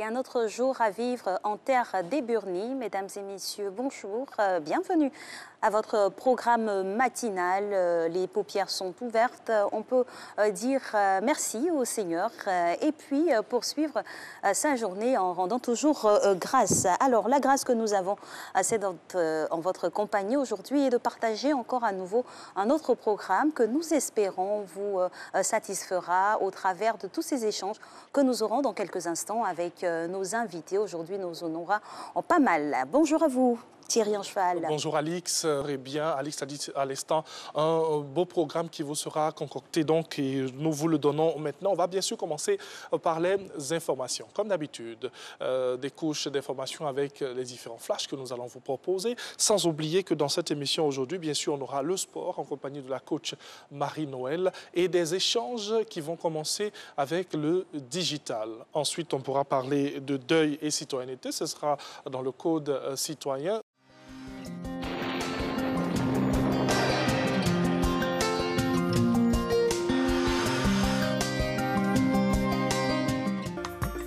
un autre jour à vivre en terre des Burnies. Mesdames et messieurs, bonjour, bienvenue à votre programme matinal. Les paupières sont ouvertes. On peut dire merci au Seigneur et puis poursuivre sa journée en rendant toujours grâce. Alors, la grâce que nous avons, c'est en votre compagnie aujourd'hui et de partager encore à nouveau un autre programme que nous espérons vous satisfera au travers de tous ces échanges que nous aurons dans quelques instants avec nos invités. Aujourd'hui, nous en aurons pas mal. Bonjour à vous. Thierry Ancheval. Bonjour Alix, eh bien, Alix a dit à l'instant un beau programme qui vous sera concocté donc et nous vous le donnons maintenant. On va bien sûr commencer par les informations. Comme d'habitude, des couches d'informations avec les différents flashs que nous allons vous proposer. Sans oublier que dans cette émission aujourd'hui, bien sûr, on aura le sport en compagnie de la coach Marie-Noël et des échanges qui vont commencer avec le digital. Ensuite, on pourra parler de deuil et citoyenneté. Ce sera dans le code citoyen.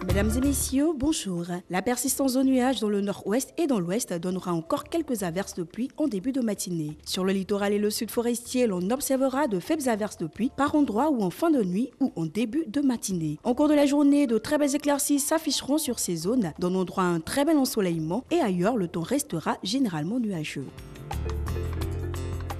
Mesdames et messieurs, bonjour. La persistance de nuages dans le nord-ouest et dans l'ouest donnera encore quelques averses de pluie en début de matinée. Sur le littoral et le sud forestier, l'on observera de faibles averses de pluie par endroits ou en fin de nuit ou en début de matinée. En cours de la journée, de très belles éclaircies s'afficheront sur ces zones, donnant droit à un très bel ensoleillement et ailleurs, le temps restera généralement nuageux.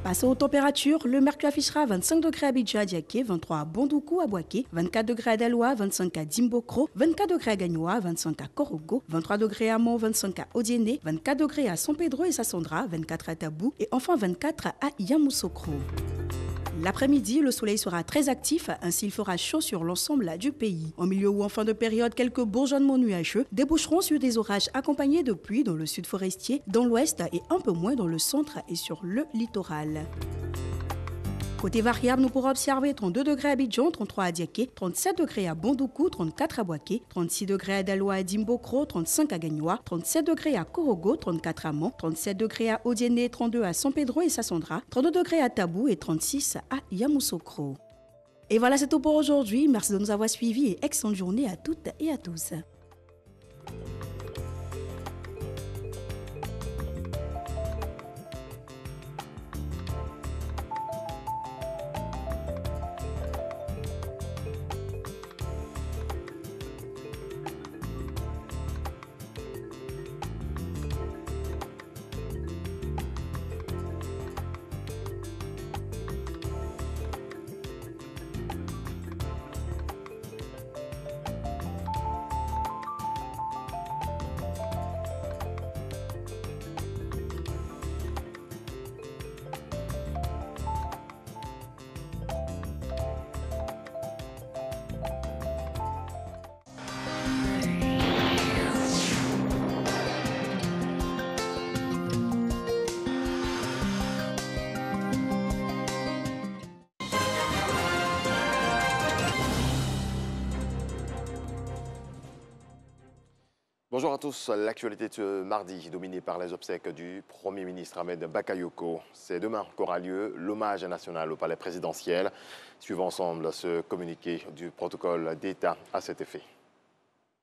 Passons aux températures, le mercure affichera 25 degrés à Abidjan, Diaké, 23 à Bondoukou, à Boaké, 24 degrés à Daloa, 25 à Dimbokro, 24 degrés à Gagnoa, 25 à Korogo, 23 degrés à Mont, 25 à Odiéné, 24 degrés à San Pedro et Sassandra, 24 à Tabou et enfin 24 à Yamoussoukro. L'après-midi, le soleil sera très actif, ainsi il fera chaud sur l'ensemble du pays. En milieu ou en fin de période, quelques bourgeonnements nuageux déboucheront sur des orages accompagnés de pluie dans le sud forestier, dans l'ouest et un peu moins dans le centre et sur le littoral. Côté variable, nous pourrons observer 32 degrés à Abidjan, 33 à Diaké, 37 degrés à Bondoukou, 34 à Boaké, 36 degrés à Daloa et Dimbokro, 35 à Gagnoa, 37 degrés à Korogo, 34 à Mont, 37 degrés à Odiéné, 32 à San Pedro et Sassandra, 32 degrés à Tabou et 36 à Yamoussoukro. Et voilà, c'est tout pour aujourd'hui. Merci de nous avoir suivis et excellente journée à toutes et à tous. Bonjour à tous. L'actualité de ce mardi, dominée par les obsèques du Premier ministre Ahmed Bakayoko. C'est demain qu'aura lieu l'hommage national au palais présidentiel. Suivons ensemble ce communiqué du protocole d'État à cet effet.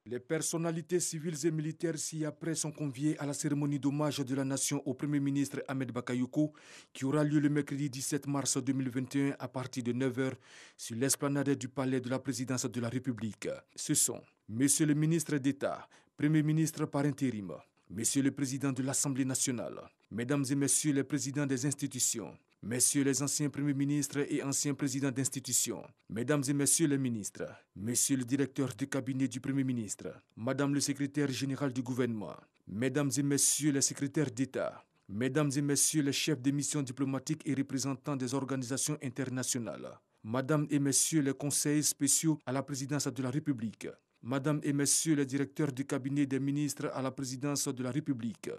Les personnalités civiles et militaires ci-après sont conviées à la cérémonie d'hommage de la nation au Premier ministre Ahmed Bakayoko qui aura lieu le mercredi 17 mars 2021 à partir de 9h sur l'esplanade du palais de la présidence de la République. Ce sont Monsieur le ministre d'État, Premier ministre par intérim, Monsieur le Président de l'Assemblée nationale, Mesdames et Messieurs les présidents des institutions, Messieurs les anciens premiers ministres et anciens présidents d'institutions, Mesdames et Messieurs les ministres, Monsieur le directeur du cabinet du Premier ministre, Madame le secrétaire général du gouvernement, Mesdames et Messieurs les secrétaires d'État, Mesdames et Messieurs les chefs de mission diplomatiques et représentants des organisations internationales, Madame et Messieurs les conseillers spéciaux à la présidence de la République, Madame et Messieurs les directeurs du cabinet des ministres à la présidence de la République,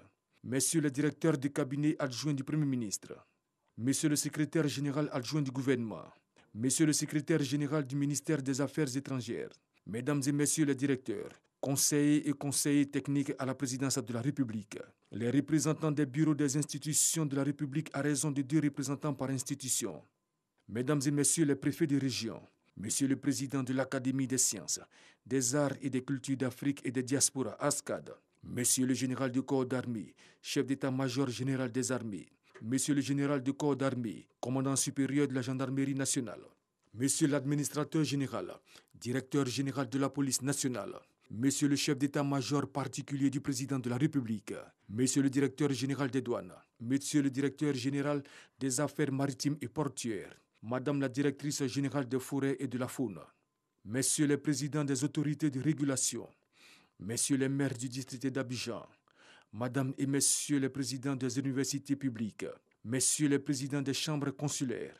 Messieurs les directeurs du cabinet adjoint du Premier ministre, Monsieur le secrétaire général adjoint du gouvernement, Monsieur le secrétaire général du ministère des Affaires étrangères, Mesdames et Messieurs les directeurs, conseillers et conseillers techniques à la présidence de la République, les représentants des bureaux des institutions de la République à raison de 2 représentants par institution, Mesdames et Messieurs les préfets de région, Monsieur le Président de l'Académie des sciences, des arts et des cultures d'Afrique et des diasporas, ASCAD, Monsieur le Général du corps d'armée, chef d'état-major général des armées, Monsieur le Général du corps d'armée, commandant supérieur de la gendarmerie nationale, Monsieur l'administrateur général, directeur général de la police nationale, Monsieur le chef d'état-major particulier du président de la République, Monsieur le directeur général des douanes, Monsieur le directeur général des affaires maritimes et portuaires, Madame la directrice générale des forêts et de la faune, Messieurs les présidents des autorités de régulation, Messieurs les maires du district d'Abidjan, Madame et Messieurs les présidents des universités publiques, Messieurs les présidents des chambres consulaires,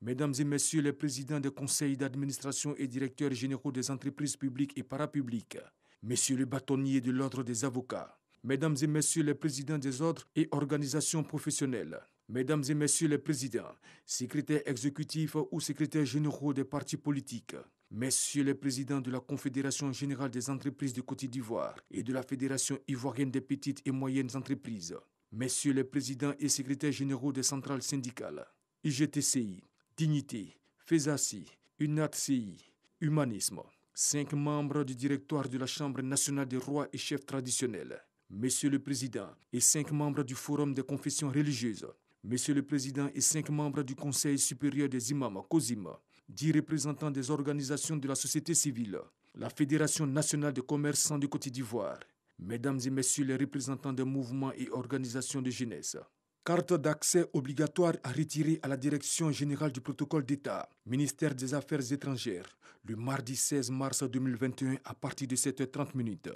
Mesdames et Messieurs les présidents des conseils d'administration et directeurs généraux des entreprises publiques et parapubliques, Messieurs les bâtonniers de l'ordre des avocats, Mesdames et Messieurs les présidents des ordres et organisations professionnelles, Mesdames et Messieurs les présidents, secrétaires exécutifs ou secrétaires généraux des partis politiques, Messieurs les présidents de la Confédération générale des entreprises de Côte d'Ivoire et de la Fédération ivoirienne des petites et moyennes entreprises, Messieurs les présidents et secrétaires généraux des centrales syndicales, IGTCI, Dignité, FESACI, UNATCI, Humanisme, 5 membres du directoire de la Chambre nationale des rois et chefs traditionnels, Monsieur le Président et 5 membres du Forum des confessions religieuses, Monsieur le Président et 5 membres du Conseil supérieur des imams, COSIM, 10 représentants des organisations de la société civile, la Fédération nationale des commerçants de Côte d'Ivoire, Mesdames et Messieurs les représentants des mouvements et organisations de jeunesse. Carte d'accès obligatoire à retirer à la Direction générale du protocole d'État, ministère des Affaires étrangères, le mardi 16 mars 2021 à partir de 7h30.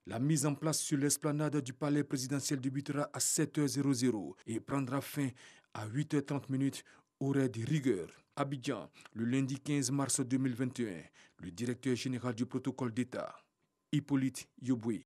La mise en place sur l'esplanade du palais présidentiel débutera à 7h00 et prendra fin à 8h30 horaire de rigueur. Abidjan, le lundi 15 mars 2021, le directeur général du protocole d'État, Hippolyte Yoboué.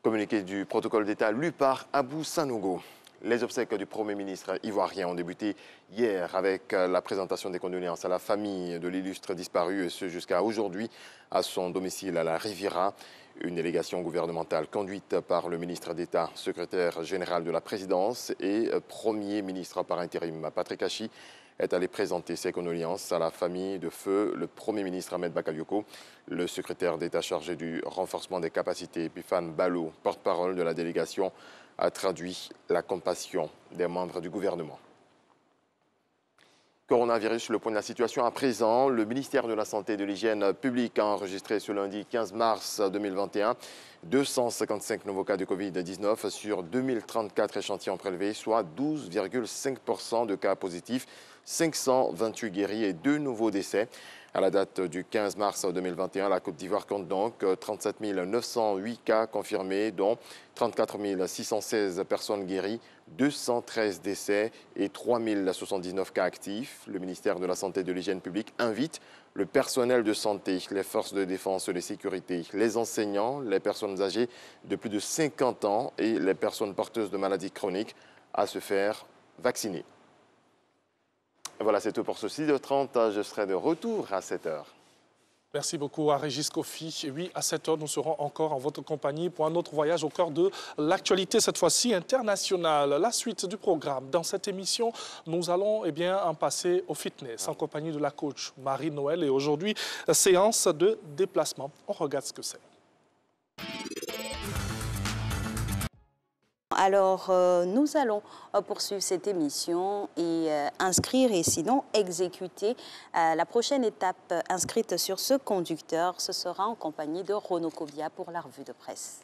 Communiqué du protocole d'État lu par Abou Sanogo. Les obsèques du Premier ministre ivoirien ont débuté hier avec la présentation des condoléances à la famille de l'illustre disparu, et ce jusqu'à aujourd'hui à son domicile à la Riviera. Une délégation gouvernementale conduite par le ministre d'État, secrétaire général de la présidence et Premier ministre par intérim Patrick Achi est allé présenter ses condoléances à la famille de feu le Premier ministre Ahmed Bakayoko. Le secrétaire d'État chargé du renforcement des capacités, Epifane Balo, porte-parole de la délégation, a traduit la compassion des membres du gouvernement. Coronavirus, le point de la situation à présent. Le ministère de la Santé et de l'Hygiène publique a enregistré ce lundi 15 mars 2021 255 nouveaux cas de Covid-19 sur 2034 échantillons prélevés, soit 12,5% de cas positifs, 528 guéris et 2 nouveaux décès. À la date du 15 mars 2021, la Côte d'Ivoire compte donc 37 908 cas confirmés, dont 34 616 personnes guéries, 213 décès et 3 079 cas actifs. Le ministère de la Santé et de l'Hygiène publique invite le personnel de santé, les forces de défense et de sécurité, les enseignants, les personnes âgées de plus de 50 ans et les personnes porteuses de maladies chroniques à se faire vacciner. Voilà, c'est tout pour ce 6h30. Je serai de retour à 7h. Merci beaucoup à Régis Kofi. Et oui, à 7h, nous serons encore en votre compagnie pour un autre voyage au cœur de l'actualité, cette fois-ci internationale. La suite du programme. Dans cette émission, nous allons en passer au fitness en compagnie de la coach Marie-Noël. Et aujourd'hui, séance de déplacement. On regarde ce que c'est. Alors, nous allons poursuivre cette émission et inscrire et sinon exécuter la prochaine étape inscrite sur ce conducteur. Ce sera en compagnie de Renaud Kovia pour la revue de presse.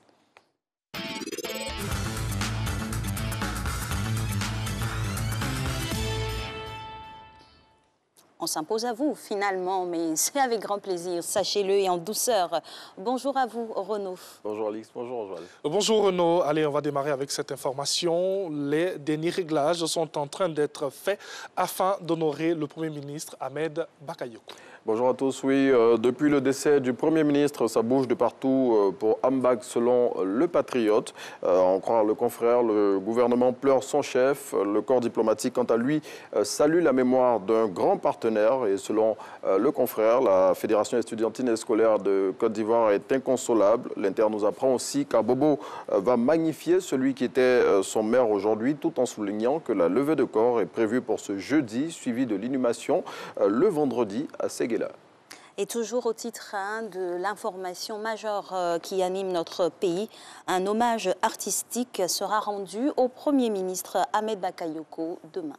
On s'impose à vous, finalement, mais c'est avec grand plaisir, sachez-le, et en douceur. Bonjour à vous, Renaud. Bonjour, Alix. Bonjour, Oswald. Bonjour, Renaud. Allez, on va démarrer avec cette information. Les derniers réglages sont en train d'être faits afin d'honorer le Premier ministre Ahmed Bakayoko. Bonjour à tous. Oui, depuis le décès du Premier ministre, ça bouge de partout pour Ambak selon Le Patriote. En croire le confrère, le gouvernement pleure son chef. Le corps diplomatique, quant à lui, salue la mémoire d'un grand partenaire. Et selon le confrère, la Fédération estudiantine et scolaire de Côte d'Ivoire est inconsolable. L'Inter nous apprend aussi qu'Abobo va magnifier celui qui était son maire aujourd'hui, tout en soulignant que la levée de corps est prévue pour ce jeudi, suivi de l'inhumation le vendredi à Séguéla. Et toujours au titre de l'information majeure qui anime notre pays, un hommage artistique sera rendu au Premier ministre Ahmed Bakayoko demain.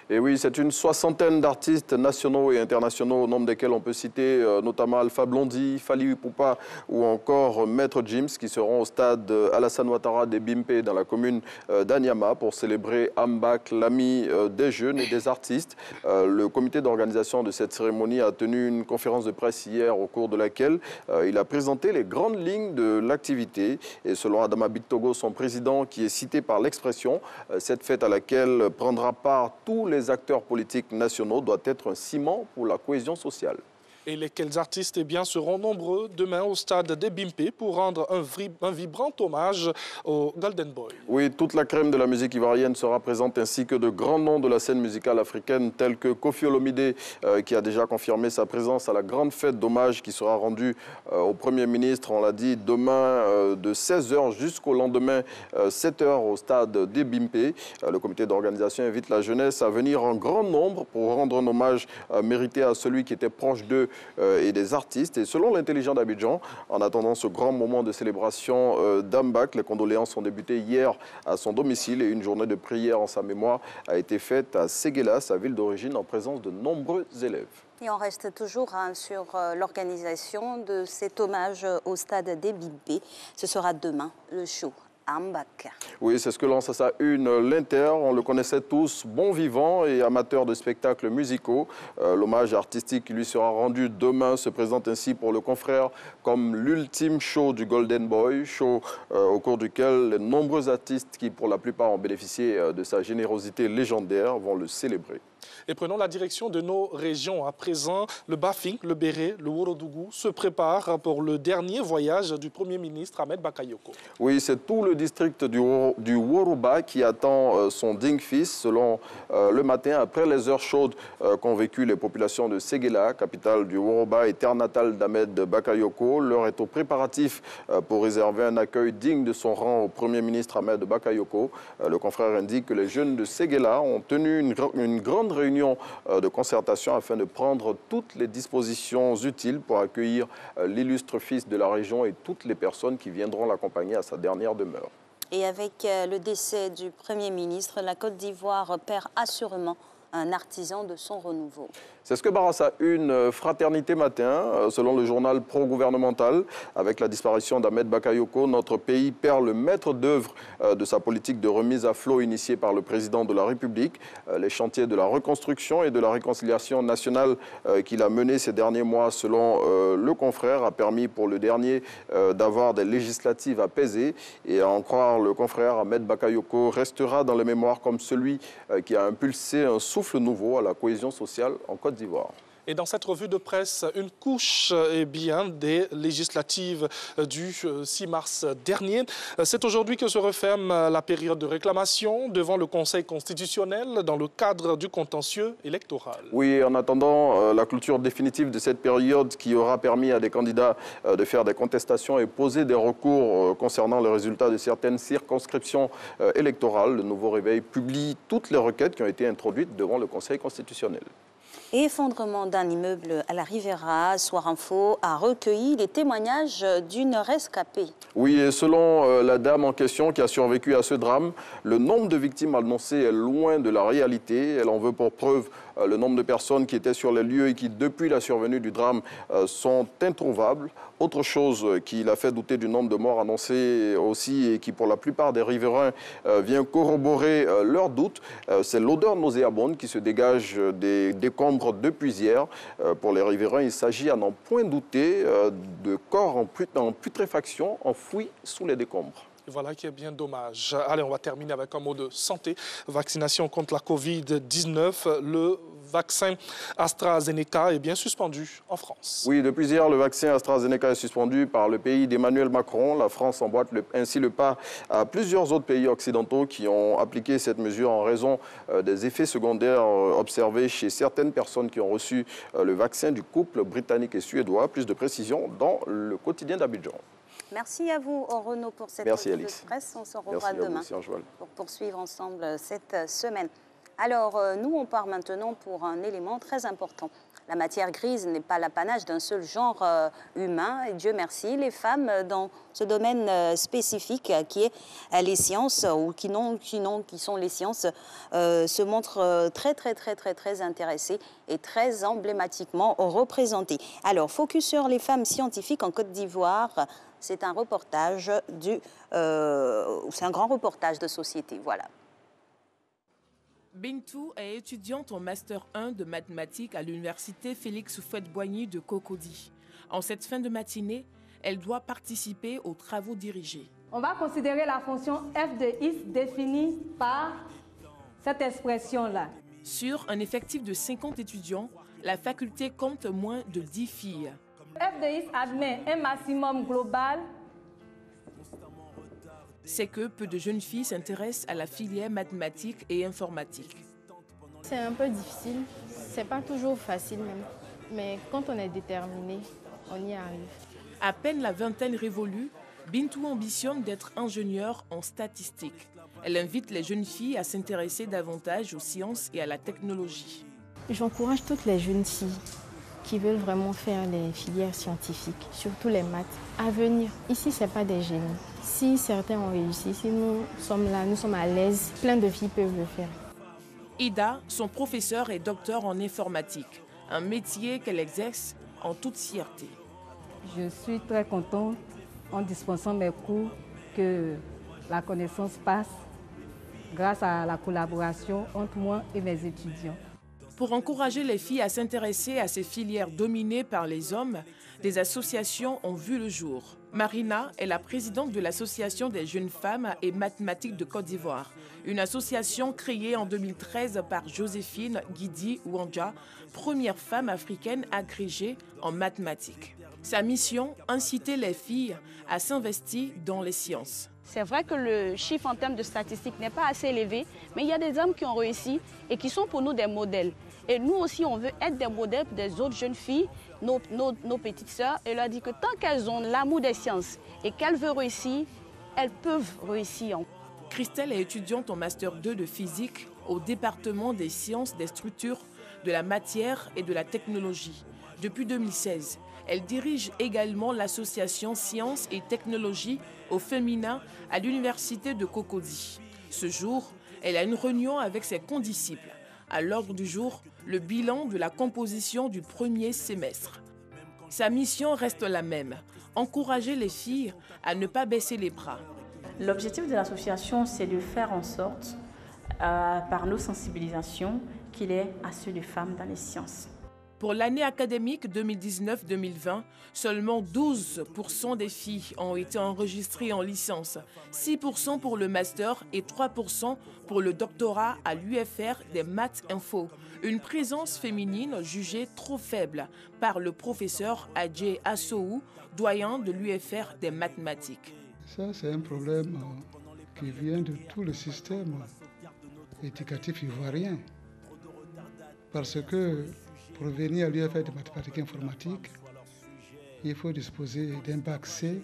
Et oui, c'est une soixantaine d'artistes nationaux et internationaux, au nombre desquels on peut citer notamment Alpha Blondy, Fally Ipupa ou encore Maître Gims, qui seront au stade Alassane Ouattara des Bimpe dans la commune d'Anyama pour célébrer Ambak, l'ami des jeunes et des artistes. Le comité d'organisation de cette cérémonie a tenu une conférence de presse hier au cours de laquelle il a présenté les grandes lignes de l'activité. Et selon Adama Bictogo, son président, qui est cité par l'Expression, cette fête à laquelle prendra part tous les acteurs politiques nationaux doit être un ciment pour la cohésion sociale. Et lesquels artistes seront nombreux demain au stade des Bimpe pour rendre un vibrant hommage au Golden Boy. Oui, toute la crème de la musique ivoirienne sera présente ainsi que de grands noms de la scène musicale africaine tels que Koffi Olomide qui a déjà confirmé sa présence à la grande fête d'hommage qui sera rendue au Premier ministre, on l'a dit, demain de 16h jusqu'au lendemain 7h au stade des Bimpe. Le comité d'organisation invite la jeunesse à venir en grand nombre pour rendre un hommage mérité à celui qui était proche d'eux et des artistes. Et selon l'intelligent d'Abidjan, en attendant ce grand moment de célébration d'Ambak, les condoléances ont débuté hier à son domicile et une journée de prière en sa mémoire a été faite à Séguéla, sa ville d'origine, en présence de nombreux élèves. Et on reste toujours sur l'organisation de cet hommage au stade des Bimpe. Ce sera demain, le show Ambak. Oui, c'est ce que lance à sa une l'Inter. On le connaissait tous, bon vivant et amateur de spectacles musicaux. L'hommage artistique qui lui sera rendu demain se présente ainsi pour le confrère comme l'ultime show du Golden Boy, show au cours duquel les nombreux artistes qui pour la plupart ont bénéficié de sa générosité légendaire vont le célébrer. Et prenons la direction de nos régions. À présent, le Bafing, le Béré, le Ourodougou se préparent pour le dernier voyage du Premier ministre Ahmed Bakayoko. Oui, c'est tout le district du Woroba qui attend son digne fils, selon le matin, après les heures chaudes qu'ont vécu les populations de Séguéla, capitale du Woroba et terre natale d'Ahmed Bakayoko. L'heure est au préparatif pour réserver un accueil digne de son rang au Premier ministre Ahmed Bakayoko. Le confrère indique que les jeunes de Séguéla ont tenu une grande réunion de concertation afin de prendre toutes les dispositions utiles pour accueillir l'illustre fils de la région et toutes les personnes qui viendront l'accompagner à sa dernière demeure. Et avec le décès du Premier ministre, la Côte d'Ivoire perd assurément un artisan de son renouveau. C'est ce que barre à sa une Fraternité Matin, selon le journal pro-gouvernemental. Avec la disparition d'Ahmed Bakayoko, notre pays perd le maître d'œuvre de sa politique de remise à flot initiée par le président de la République. Les chantiers de la reconstruction et de la réconciliation nationale qu'il a menés ces derniers mois, selon le confrère, a permis pour le dernier d'avoir des législatives apaisées. Et à en croire le confrère, Ahmed Bakayoko restera dans les mémoires comme celui qui a impulsé un souffle nouveau à la cohésion sociale en Côte d'Ivoire. Et dans cette revue de presse, une couche des législatives du 6 mars dernier. C'est aujourd'hui que se referme la période de réclamation devant le Conseil constitutionnel dans le cadre du contentieux électoral. Oui, en attendant la clôture définitive de cette période qui aura permis à des candidats de faire des contestations et poser des recours concernant le résultat de certaines circonscriptions électorales, le Nouveau Réveil publie toutes les requêtes qui ont été introduites devant le Conseil constitutionnel. Et effondrement d'un immeuble à la Rivera, Soir Info a recueilli les témoignages d'une rescapée. Oui, et selon la dame en question qui a survécu à ce drame, le nombre de victimes annoncées est loin de la réalité. Elle en veut pour preuve le nombre de personnes qui étaient sur les lieux et qui, depuis la survenue du drame, sont introuvables. Autre chose qui l'a fait douter du nombre de morts annoncés aussi et qui, pour la plupart des riverains, vient corroborer leurs doutes, c'est l'odeur nauséabonde qui se dégage des décombres depuis hier. Pour les riverains, il s'agit à n'en point douter de corps en putréfaction enfouis sous les décombres. Et voilà qui est bien dommage. Allez, on va terminer avec un mot de santé. Vaccination contre la Covid-19. Le vaccin AstraZeneca est bien suspendu en France. Oui, depuis hier, le vaccin AstraZeneca est suspendu par le pays d'Emmanuel Macron. La France emboîte ainsi le pas à plusieurs autres pays occidentaux qui ont appliqué cette mesure en raison des effets secondaires observés chez certaines personnes qui ont reçu le vaccin du couple britannique et suédois. Plus de précisions dans le quotidien d'Abidjan. Merci à vous, Renaud, pour cette revue de presse. On se revoit demain pour poursuivre ensemble cette semaine. Alors, nous, on part maintenant pour un élément très important. La matière grise n'est pas l'apanage d'un seul genre humain. Et Dieu merci, les femmes dans ce domaine spécifique qui est les sciences ou qui sont les sciences se montrent très intéressées et très emblématiquement représentées. Alors, focus sur les femmes scientifiques en Côte d'Ivoire. C'est un reportage c'est un grand reportage de société, voilà. Bintou est étudiante en Master 1 de mathématiques à l'université Félix Houphouët-Boigny de Cocody. En cette fin de matinée, elle doit participer aux travaux dirigés. On va considérer la fonction f de x définie par cette expression-là. Sur un effectif de 50 étudiants, la faculté compte moins de 10 filles. f de x admet un maximum global. C'est que peu de jeunes filles s'intéressent à la filière mathématiques et informatique. C'est un peu difficile, c'est pas toujours facile même, mais quand on est déterminé, on y arrive. À peine la vingtaine révolue, Bintou ambitionne d'être ingénieure en statistique. Elle invite les jeunes filles à s'intéresser davantage aux sciences et à la technologie. J'encourage toutes les jeunes filles qui veulent vraiment faire les filières scientifiques, surtout les maths, à venir. Ici, ce n'est pas des génies. Si certains ont réussi, si nous sommes là, nous sommes à l'aise, plein de filles peuvent le faire. Ida, son professeur, est docteur en informatique, un métier qu'elle exerce en toute fierté. Je suis très contente en dispensant mes cours que la connaissance passe grâce à la collaboration entre moi et mes étudiants. Pour encourager les filles à s'intéresser à ces filières dominées par les hommes, des associations ont vu le jour. Marina est la présidente de l'Association des jeunes femmes et mathématiques de Côte d'Ivoire, une association créée en 2013 par Joséphine Guidi Ouandja, première femme africaine agrégée en mathématiques. Sa mission, inciter les filles à s'investir dans les sciences. C'est vrai que le chiffre en termes de statistiques n'est pas assez élevé, mais il y a des hommes qui ont réussi et qui sont pour nous des modèles. Et nous aussi, on veut être des modèles pour des autres jeunes filles, nos petites sœurs, et leur dire que tant qu'elles ont l'amour des sciences et qu'elles veulent réussir, elles peuvent réussir. Christelle est étudiante en Master 2 de physique au département des sciences des structures, de la matière et de la technologie. Depuis 2016, elle dirige également l'association Sciences et Technologies au féminin à l'université de Cocody. Ce jour, elle a une réunion avec ses condisciples. À l'ordre du jour, le bilan de la composition du premier semestre. Sa mission reste la même, encourager les filles à ne pas baisser les bras. L'objectif de l'association, c'est de faire en sorte, par nos sensibilisations, qu'il y ait assez de femmes dans les sciences. Pour l'année académique 2019-2020, seulement 12% des filles ont été enregistrées en licence, 6% pour le master et 3% pour le doctorat à l'UFR des Maths Info. Une présence féminine jugée trop faible par le professeur Adjé Assou, doyen de l'UFR des mathématiques. Ça, c'est un problème qui vient de tout le système éducatif ivoirien. Parce que pour venir à l'UFR de mathématiques informatiques, il faut disposer d'un bac C,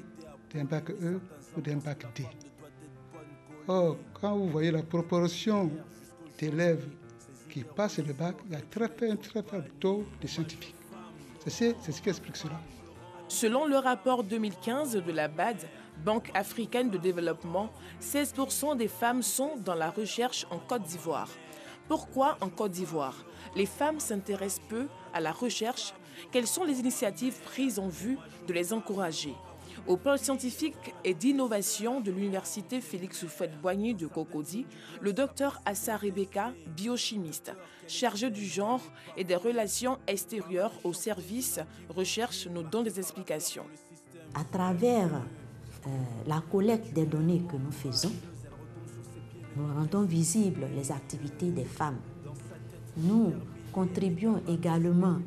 d'un bac E ou d'un bac D. Or, quand vous voyez la proportion d'élèves qui passent le bac, il y a très faible taux de scientifiques. C'est ce qui explique cela. Selon le rapport 2015 de la BAD, Banque africaine de développement, 16% des femmes sont dans la recherche en Côte d'Ivoire. Pourquoi en Côte d'Ivoire? Les femmes s'intéressent peu à la recherche. Quelles sont les initiatives prises en vue de les encourager? Au pôle scientifique et d'innovation de l'université Félix Houphouët-Boigny de Cocody, le docteur Assa Rebecca, biochimiste, chargé du genre et des relations extérieures au service recherche, nous donne des explications. À travers la collecte des données que nous faisons, nous rendons visibles les activités des femmes. Nous contribuons également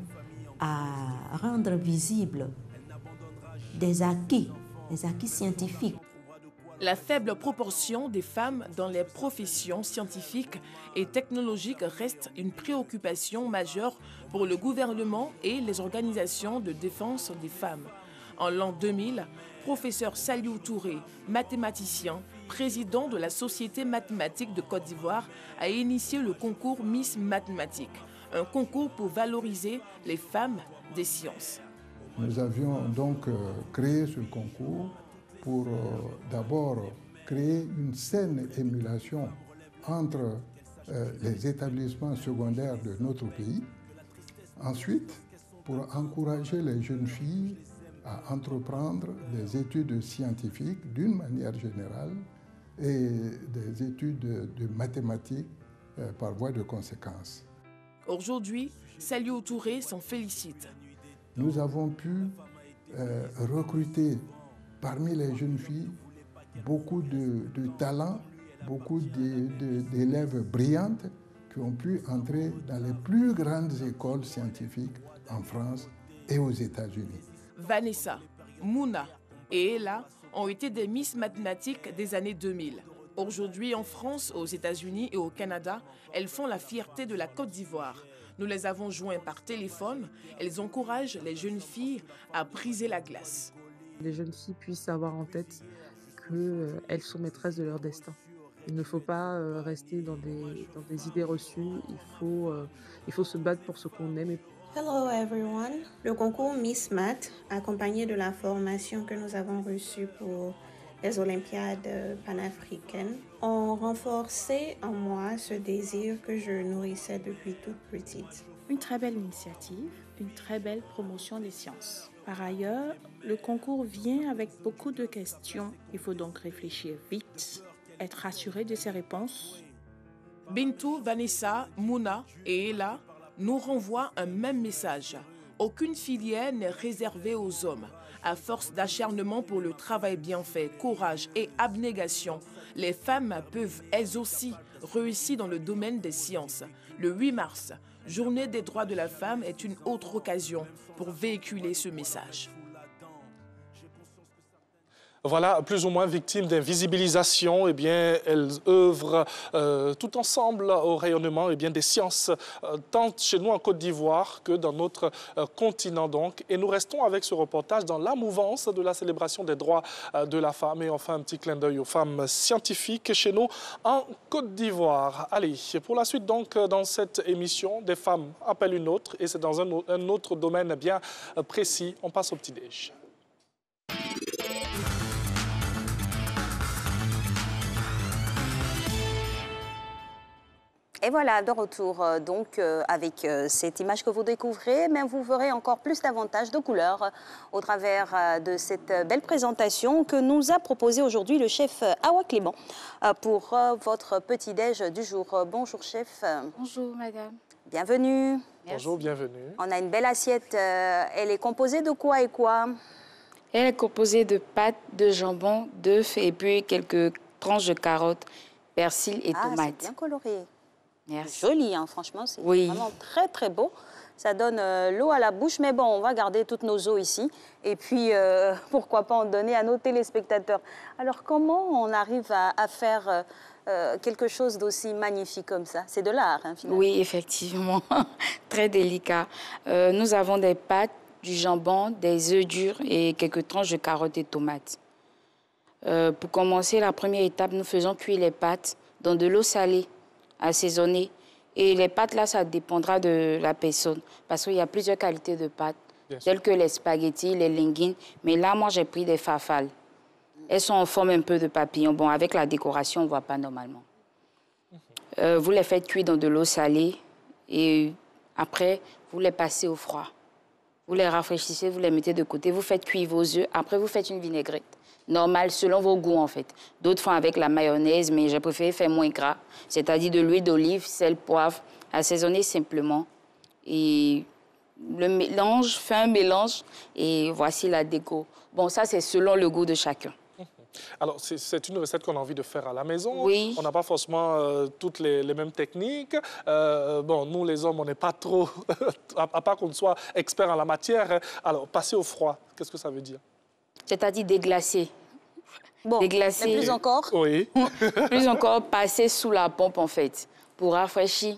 à rendre visibles des acquis scientifiques. La faible proportion des femmes dans les professions scientifiques et technologiques reste une préoccupation majeure pour le gouvernement et les organisations de défense des femmes. En l'an 2000, professeur Saliou Touré, mathématicien, président de la Société mathématique de Côte d'Ivoire, a initié le concours Miss Mathématiques, un concours pour valoriser les femmes des sciences. Nous avions donc créé ce concours pour d'abord créer une saine émulation entre les établissements secondaires de notre pays. Ensuite, pour encourager les jeunes filles à entreprendre des études scientifiques d'une manière générale et des études de mathématiques par voie de conséquence. Aujourd'hui, Saliou Touré s'en félicite. Nous avons pu recruter parmi les jeunes filles beaucoup de talents, beaucoup d'élèves brillantes qui ont pu entrer dans les plus grandes écoles scientifiques en France et aux États-Unis. Vanessa, Mouna et Ella ont été des Miss mathématiques des années 2000. Aujourd'hui, en France, aux États-Unis et au Canada, elles font la fierté de la Côte d'Ivoire. Nous les avons joints par téléphone. Elles encouragent les jeunes filles à briser la glace. Les jeunes filles puissent avoir en tête qu'elles sont maîtresses de leur destin. Il ne faut pas rester dans des idées reçues. Il faut se battre pour ce qu'on aime. Hello everyone. Le concours Miss Math, accompagné de la formation que nous avons reçue pour les Olympiades panafricaines, ont renforcé en moi ce désir que je nourrissais depuis toute petite. Une très belle initiative, une très belle promotion des sciences. Par ailleurs, le concours vient avec beaucoup de questions. Il faut donc réfléchir vite, être assuré de ses réponses. Bintou, Vanessa, Mouna et Ella nous renvoient un même message. Aucune filière n'est réservée aux hommes. À force d'acharnement pour le travail bien fait, courage et abnégation, les femmes peuvent elles aussi réussir dans le domaine des sciences. Le 8 mars, Journée des droits de la femme, est une autre occasion pour véhiculer ce message. Voilà, plus ou moins victimes d'invisibilisation, eh bien, elles œuvrent tout ensemble au rayonnement des sciences, tant chez nous en Côte d'Ivoire que dans notre continent. Donc. Et nous restons avec ce reportage dans la mouvance de la célébration des droits de la femme. Et enfin, un petit clin d'œil aux femmes scientifiques chez nous en Côte d'Ivoire. Allez, pour la suite, donc, dans cette émission, des femmes appellent une autre, et c'est dans un autre domaine bien précis. On passe au petit-déj. Et voilà, de retour donc avec cette image que vous découvrez, mais vous verrez encore plus davantage de couleurs au travers de cette belle présentation que nous a proposée aujourd'hui le chef Awa Clément pour votre petit-déj du jour. Bonjour chef. Bonjour madame. Bienvenue. Merci. Bonjour, bienvenue. On a une belle assiette. Elle est composée de quoi et quoi? Elle est composée de pâtes, de jambon, d'œufs et puis quelques tranches de carottes, persil et tomates. C'est bien coloré. Merci. Joli, hein, franchement, c'est vraiment très très beau. Ça donne l'eau à la bouche, mais bon, on va garder toutes nos eaux ici. Et puis, pourquoi pas en donner à nos téléspectateurs. Alors, comment on arrive à faire quelque chose d'aussi magnifique comme ça? C'est de l'art, hein, finalement. Oui, effectivement, très délicat. Nous avons des pâtes, du jambon, des œufs durs et quelques tranches de carottes et tomates. Pour commencer, la première étape, nous faisons cuire les pâtes dans de l'eau salée, assaisonnées. Et les pâtes, là, ça dépendra de la personne. Parce qu'il y a plusieurs qualités de pâtes, telles que les spaghettis, les linguines. Mais là, moi, j'ai pris des farfales. Elles sont en forme un peu de papillon. Bon, avec la décoration, on ne voit pas normalement. Vous les faites cuire dans de l'eau salée. Et après, vous les passez au froid. Vous les rafraîchissez, vous les mettez de côté. Vous faites cuire vos œufs. Après, vous faites une vinaigrette. Normal, selon vos goûts, en fait. D'autres font avec la mayonnaise, mais j'ai préféré faire moins gras. C'est-à-dire de l'huile d'olive, sel, poivre, assaisonner simplement. Et le mélange, fait un mélange, et voici la déco. Bon, ça, c'est selon le goût de chacun. Alors, c'est une recette qu'on a envie de faire à la maison. Oui. On n'a pas forcément toutes les mêmes techniques. Bon, nous, les hommes, on n'est pas trop, à part qu'on soit expert en la matière. Alors, passer au froid, qu'est-ce que ça veut dire? C'est-à-dire déglacer. Bon, déglacer. mais plus encore? Oui. Plus encore, passer sous la pompe, en fait, pour rafraîchir.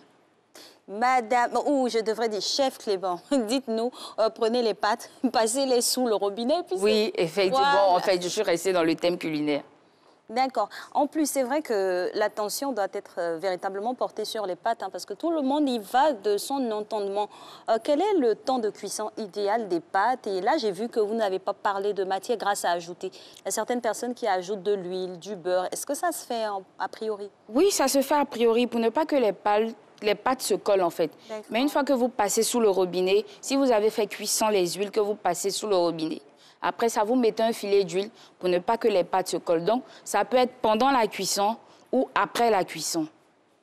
Madame, ou je devrais dire chef Clément, dites-nous, prenez les pâtes, passez-les sous le robinet. Puis oui, effectivement, voilà. En fait, je suis restée dans le thème culinaire. D'accord. En plus, c'est vrai que l'attention doit être véritablement portée sur les pâtes, hein, parce que tout le monde y va de son entendement. Quel est le temps de cuisson idéal des pâtes? Et là, j'ai vu que vous n'avez pas parlé de matière grasse à ajouter. Il y a certaines personnes qui ajoutent de l'huile, du beurre. Est-ce que ça se fait a priori? Oui, ça se fait a priori, pour ne pas que les pâtes se collent, en fait. Mais une fois que vous passez sous le robinet, si vous avez fait cuire sans les huiles, que vous passez sous le robinet, après ça, vous mettez un filet d'huile pour ne pas que les pâtes se collent. Donc, ça peut être pendant la cuisson ou après la cuisson.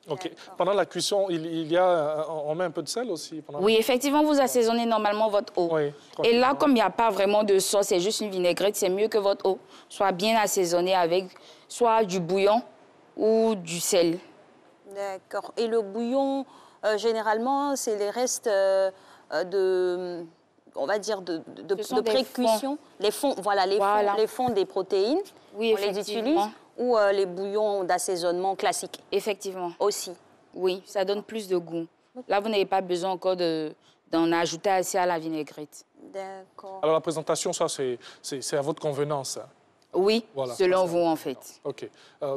OK. Pendant la cuisson, on met un peu de sel aussi? Oui, effectivement, vous assaisonnez normalement votre eau. Oui, et là, comme il n'y a pas vraiment de sauce, c'est juste une vinaigrette, c'est mieux que votre eau soit bien assaisonnée avec soit du bouillon ou du sel. D'accord. Et le bouillon, généralement, c'est les restes on va dire, de pré-cuisson. Les fonds, voilà, les fonds des protéines. Oui, on les utilise. Ou les bouillons d'assaisonnement classiques. Effectivement. Aussi. Oui, ça donne plus de goût. Là, vous n'avez pas besoin encore d'en ajouter assez à la vinaigrette. D'accord. Alors, la présentation, ça, c'est à votre convenance. Oui, voilà, selon vous, en fait. OK.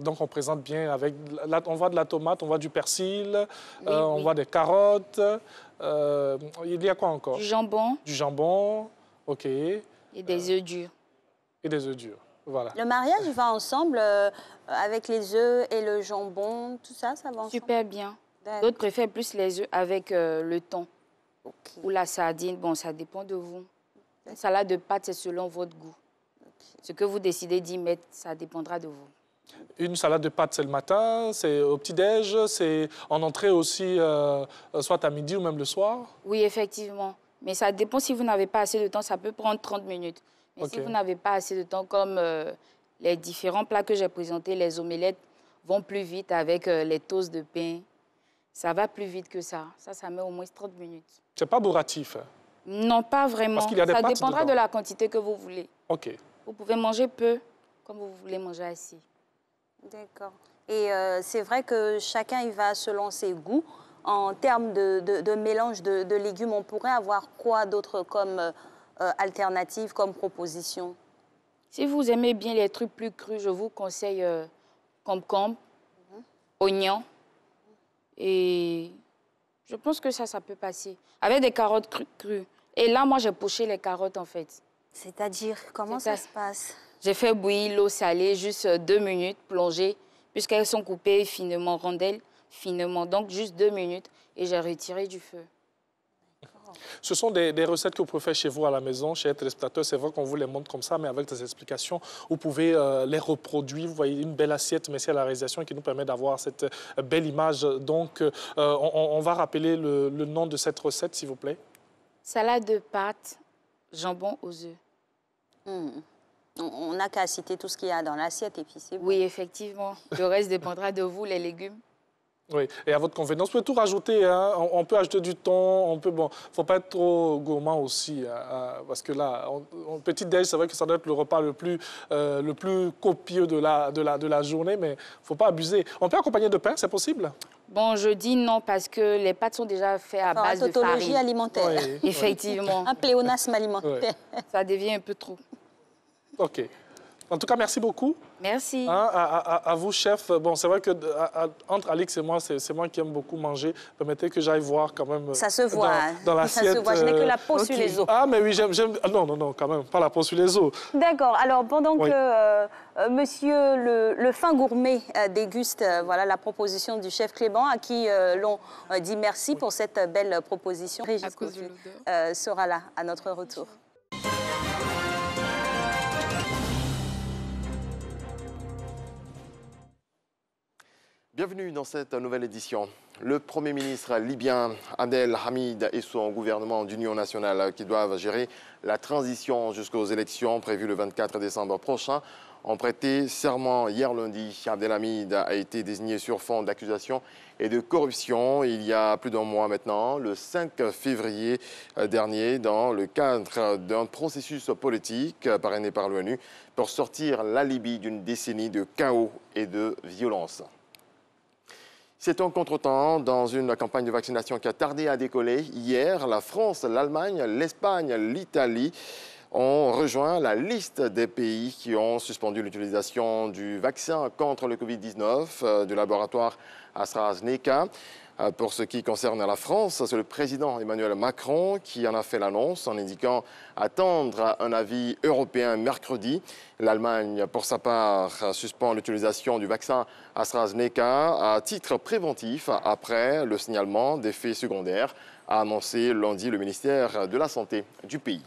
Donc, on présente bien avec... on voit de la tomate, on voit du persil, on voit des carottes. Il y a quoi encore? Du jambon. Du jambon, OK. Et des œufs durs. Et des œufs durs, voilà. Le mariage va ensemble avec les œufs et le jambon, tout ça, ça va ensemble? Super bien. D'autres préfèrent plus les œufs avec le thon. Ou la sardine, bon, ça dépend de vous. Une salade de pâtes, c'est selon votre goût. Ce que vous décidez d'y mettre, ça dépendra de vous. Une salade de pâtes, c'est le matin, c'est au petit-déj, c'est en entrée aussi, soit à midi ou même le soir? Oui, effectivement. Mais ça dépend si vous n'avez pas assez de temps, ça peut prendre 30 minutes. Mais si vous n'avez pas assez de temps, comme les différents plats que j'ai présentés, les omelettes vont plus vite avec les toasts de pain. Ça va plus vite que ça. Ça met au moins 30 minutes. C'est pas bourratif? Non, pas vraiment. Parce qu'il y a des pâtes dedans. Ça dépendra de la quantité que vous voulez. OK. Vous pouvez manger peu, comme vous voulez manger assez. D'accord. Et c'est vrai que chacun y va selon ses goûts. En termes de mélange de légumes, on pourrait avoir quoi d'autre comme alternative, comme proposition? Si vous aimez bien les trucs plus crus, je vous conseille concombre, oignon. Et je pense que ça peut passer. Avec des carottes crues. Et là, moi, j'ai poché les carottes, en fait. C'est-à-dire, comment ça se passe? J'ai fait bouillir l'eau salée, juste 2 minutes, plongée, puisqu'elles sont coupées finement, rondelles, finement. Donc, juste 2 minutes, et j'ai retiré du feu. Ce sont des recettes que vous pouvez faire chez vous à la maison, chez les téléspectateurs. C'est vrai qu'on vous les montre comme ça, mais avec des explications, vous pouvez les reproduire. Vous voyez une belle assiette, merci à la réalisation, qui nous permet d'avoir cette belle image. Donc, on va rappeler le nom de cette recette, s'il vous plaît. Salade de pâtes, jambon aux œufs. On n'a qu'à citer tout ce qu'il y a dans l'assiette et puis c'est bon. Oui, effectivement. Le reste dépendra de vous, les légumes. Oui, et à votre convenance, vous pouvez tout rajouter. Hein. On peut ajouter du thon, il ne faut pas être trop gourmand aussi. Parce que là, en petit-déj, c'est vrai que ça doit être le repas le plus copieux de la journée, mais il ne faut pas abuser. On peut accompagner de pain, c'est possible? Bon, je dis non parce que les pâtes sont déjà faites à base de farine. Tautologie alimentaire. Oui, effectivement. Un pléonasme alimentaire. Oui. Ça devient un peu trop. OK. En tout cas, merci beaucoup. Merci. Hein, à vous, chef. Bon, c'est vrai que entre Alix et moi, c'est moi qui aime beaucoup manger. Permettez que j'aille voir quand même. Ça se voit. Dans l'assiette. Ça se voit. Je n'ai que la peau sur les os. Ah, mais oui, j'aime. Non, quand même, pas la peau sur les os. D'accord. Alors, pendant que monsieur le fin gourmet déguste voilà, la proposition du chef Clément, à qui l'on dit merci pour cette belle proposition, Régis Cotu sera là à notre retour. Bienvenue dans cette nouvelle édition. Le Premier ministre libyen Abdel Hamid et son gouvernement d'union nationale qui doivent gérer la transition jusqu'aux élections prévues le 24 décembre prochain ont prêté serment hier lundi. Abdelhamid a été désigné sur fond d'accusation et de corruption il y a plus d'un mois maintenant, le 5 février dernier, dans le cadre d'un processus politique parrainé par l'ONU pour sortir la Libye d'une décennie de chaos et de violence. C'est un contretemps dans une campagne de vaccination qui a tardé à décoller. Hier, la France, l'Allemagne, l'Espagne, l'Italie ont rejoint la liste des pays qui ont suspendu l'utilisation du vaccin contre le Covid-19 du laboratoire AstraZeneca. Pour ce qui concerne la France, c'est le président Emmanuel Macron qui en a fait l'annonce en indiquant attendre un avis européen mercredi. L'Allemagne, pour sa part, suspend l'utilisation du vaccin AstraZeneca à titre préventif après le signalement d'effets secondaires, a annoncé lundi le ministère de la Santé du pays.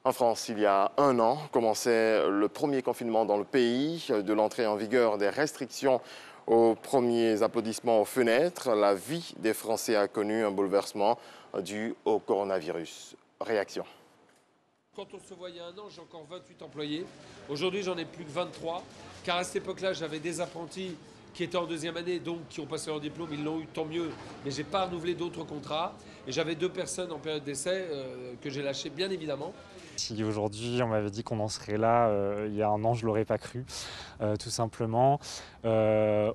En France, il y a un an, commençait le premier confinement dans le pays. De l'entrée en vigueur des restrictions aux premiers applaudissements aux fenêtres, la vie des Français a connu un bouleversement dû au coronavirus. Réaction. Quand on se voyait un an, j'ai encore 28 employés. Aujourd'hui, j'en ai plus que 23, car à cette époque-là, j'avais des apprentis qui étaient en deuxième année, donc qui ont passé leur diplôme, ils l'ont eu, tant mieux. Mais je n'ai pas renouvelé d'autres contrats. Et j'avais 2 personnes en période d'essai que j'ai lâchées, bien évidemment. Si aujourd'hui on m'avait dit qu'on en serait là il y a un an, je ne l'aurais pas cru, tout simplement.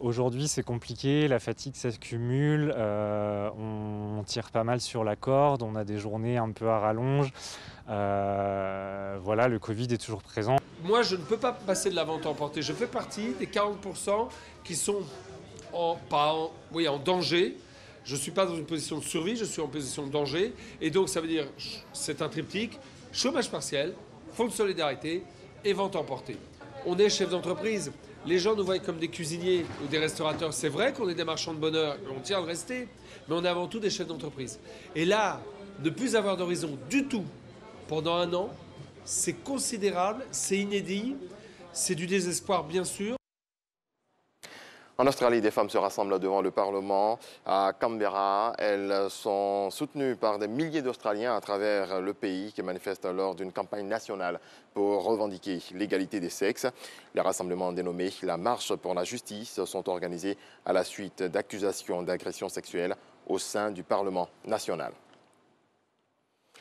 Aujourd'hui c'est compliqué, la fatigue s'accumule, on tire pas mal sur la corde, on a des journées un peu à rallonge. Voilà, le Covid est toujours présent. Moi je ne peux pas passer de la vente emportée, je fais partie des 40% qui sont en danger. Je ne suis pas dans une position de survie, je suis en position de danger. Et donc ça veut dire, c'est un triptyque. Chômage partiel, fonds de solidarité et vente emportée. On est chef d'entreprise. Les gens nous voient comme des cuisiniers ou des restaurateurs. C'est vrai qu'on est des marchands de bonheur, on tient à le rester, mais on est avant tout des chefs d'entreprise. Et là, ne plus avoir d'horizon du tout pendant un an, c'est considérable, c'est inédit, c'est du désespoir bien sûr. En Australie, des femmes se rassemblent devant le Parlement à Canberra. Elles sont soutenues par des milliers d'Australiens à travers le pays qui manifestent lors d'une campagne nationale pour revendiquer l'égalité des sexes. Les rassemblements dénommés la Marche pour la justice sont organisés à la suite d'accusations d'agression sexuelle au sein du Parlement national.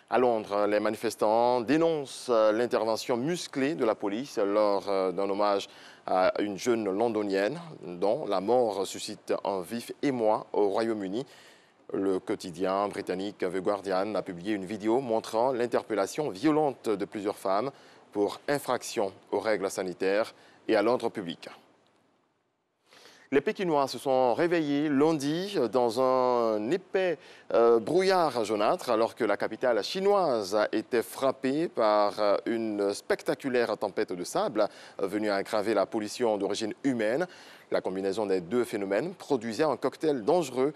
À Londres, les manifestants dénoncent l'intervention musclée de la police lors d'un hommage à une jeune londonienne dont la mort suscite un vif émoi au Royaume-Uni. Le quotidien britannique The Guardian a publié une vidéo montrant l'interpellation violente de plusieurs femmes pour infraction aux règles sanitaires et à l'ordre public. Les Pékinois se sont réveillés lundi dans un épais brouillard jaunâtre alors que la capitale chinoise a été frappée par une spectaculaire tempête de sable venue aggraver la pollution d'origine humaine. La combinaison des 2 phénomènes produisait un cocktail dangereux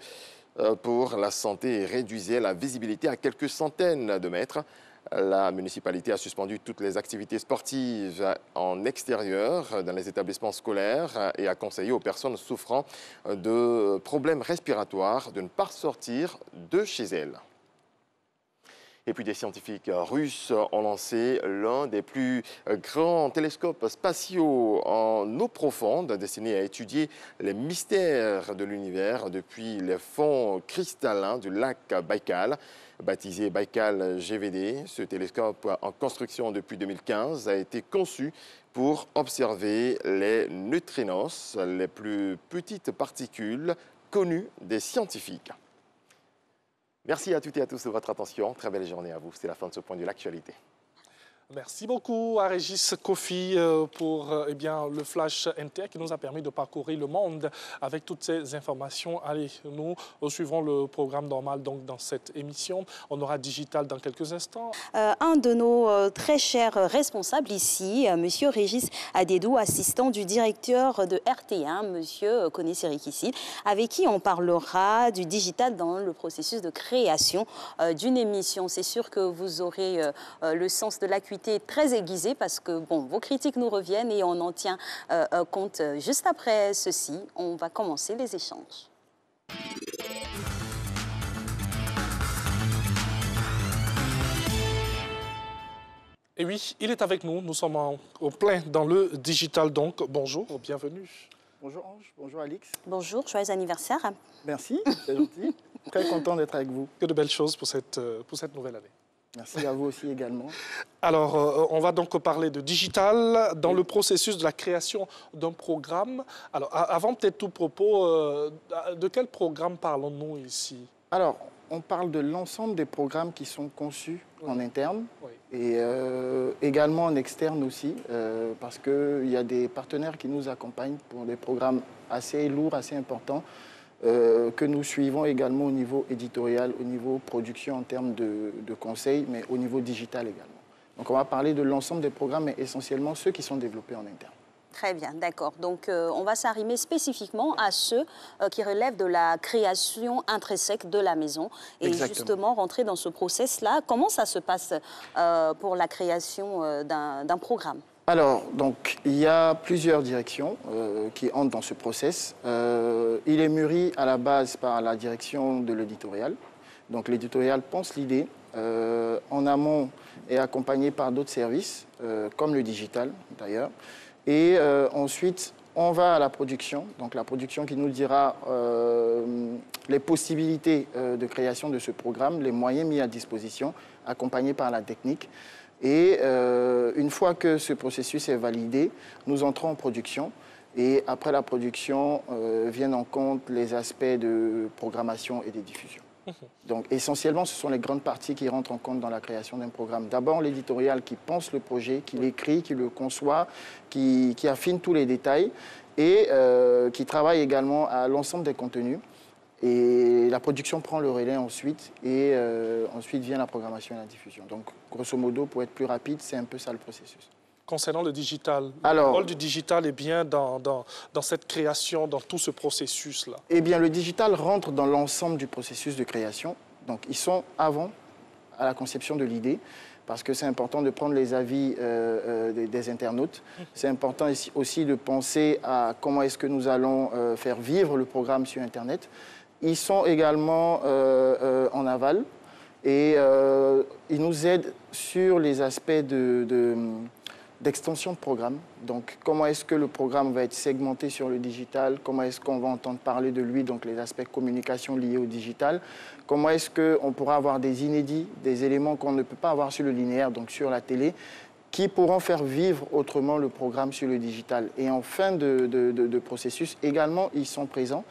pour la santé et réduisait la visibilité à quelques centaines de mètres. La municipalité a suspendu toutes les activités sportives en extérieur dans les établissements scolaires et a conseillé aux personnes souffrant de problèmes respiratoires de ne pas sortir de chez elles. Et puis des scientifiques russes ont lancé l'un des plus grands télescopes spatiaux en eau profonde destinés à étudier les mystères de l'univers depuis les fonds cristallins du lac Baïkal. Baptisé Baïkal GVD, ce télescope en construction depuis 2015 a été conçu pour observer les neutrinos, les plus petites particules connues des scientifiques. Merci à toutes et à tous de votre attention. Très belle journée à vous. C'est la fin de ce point de l'actualité. Merci beaucoup à Régis Kofi pour le Flash Inter qui nous a permis de parcourir le monde avec toutes ces informations. Allez, nous suivrons le programme normal donc, dans cette émission. On aura Digital dans quelques instants. Un de nos très chers responsables ici, Monsieur Régis Adedou, assistant du directeur de RT1, Monsieur Koné Sirikissi, avec qui on parlera du digital dans le processus de création d'une émission. C'est sûr que vous aurez le sens de l'acuité très aiguisé parce que vos critiques nous reviennent et on en tient compte juste après ceci. On va commencer les échanges. Et oui, il est avec nous. Nous sommes au plein dans le digital, donc bonjour, bienvenue. Bonjour Ange, bonjour Alix. Bonjour, joyeux anniversaire. Merci, c'est gentil. Très content d'être avec vous. Que de belles choses pour cette nouvelle année. Merci à vous aussi également. Alors, on va donc parler de digital dans le processus de la création d'un programme. Alors, avant peut-être tout propos, de quel programme parlons-nous ici? Alors, on parle de l'ensemble des programmes qui sont conçus en interne et également en externe aussi, parce qu'il y a des partenaires qui nous accompagnent pour des programmes assez lourds, assez importants, que nous suivons également au niveau éditorial, au niveau production en termes de conseils, mais au niveau digital également. Donc on va parler de l'ensemble des programmes, mais essentiellement ceux qui sont développés en interne. Très bien, d'accord. Donc, on va s'arrimer spécifiquement à ceux qui relèvent de la création intrinsèque de la maison. Et justement, rentrer dans ce process-là, comment ça se passe pour la création d'un programme? Alors, donc, il y a plusieurs directions qui entrent dans ce process. Il est mûri à la base par la direction de l'éditorial. Donc, l'éditorial pense l'idée. En amont, est accompagné par d'autres services, comme le digital d'ailleurs. Et ensuite, on va à la production, donc la production qui nous dira les possibilités de création de ce programme, les moyens mis à disposition, accompagnés par la technique. Et une fois que ce processus est validé, nous entrons en production. Et après la production, viennent en compte les aspects de programmation et de diffusion. Donc essentiellement, ce sont les grandes parties qui rentrent en compte dans la création d'un programme. D'abord, l'éditorial qui pense le projet, qui l'écrit, qui le conçoit, qui affine tous les détails et qui travaille également à l'ensemble des contenus. Et la production prend le relais ensuite et ensuite vient la programmation et la diffusion. Donc grosso modo, pour être plus rapide, c'est un peu ça le processus. Concernant le digital, le rôle du digital est bien dans cette création, dans tout ce processus-là? Eh bien, le digital rentre dans l'ensemble du processus de création. Donc, ils sont avant, à la conception de l'idée, parce que c'est important de prendre les avis des internautes. C'est important aussi de penser à comment est-ce que nous allons faire vivre le programme sur Internet. Ils sont également en aval et ils nous aident sur les aspects d'extension de programme. Donc, comment est-ce que le programme va être segmenté sur le digital? Comment est-ce qu'on va entendre parler de lui? Donc, les aspects communication liés au digital. Comment est-ce qu'on pourra avoir des inédits, des éléments qu'on ne peut pas avoir sur le linéaire, donc sur la télé, qui pourront faire vivre autrement le programme sur le digital? Et en fin de processus, également, ils sont présents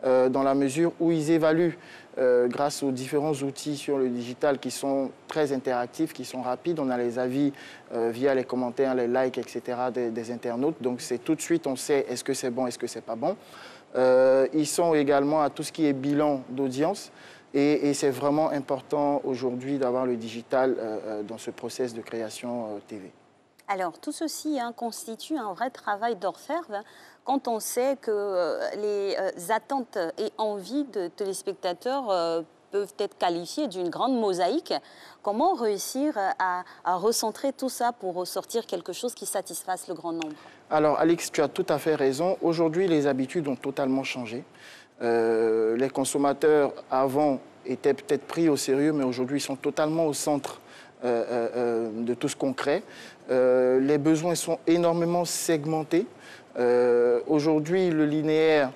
dans la mesure où ils évaluent grâce aux différents outils sur le digital qui sont très interactifs, qui sont rapides. On a les avis via les commentaires, les likes, etc. des internautes. Donc c'est tout de suite, on sait est-ce que c'est bon, est-ce que c'est pas bon. Ils sont également à tout ce qui est bilan d'audience. Et c'est vraiment important aujourd'hui d'avoir le digital dans ce process de création TV. Alors, tout ceci constitue un vrai travail d'orfèvre quand on sait que les attentes et envies de téléspectateurs peuvent être qualifiées d'une grande mosaïque. Comment réussir à recentrer tout ça pour ressortir quelque chose qui satisfasse le grand nombre? Alors, Alix, tu as tout à fait raison. Aujourd'hui, les habitudes ont totalement changé. Les consommateurs, avant, étaient peut-être pris au sérieux, mais aujourd'hui, ils sont totalement au centre de tout ce qu'on crée. Les besoins sont énormément segmentés. Aujourd'hui, le linéaire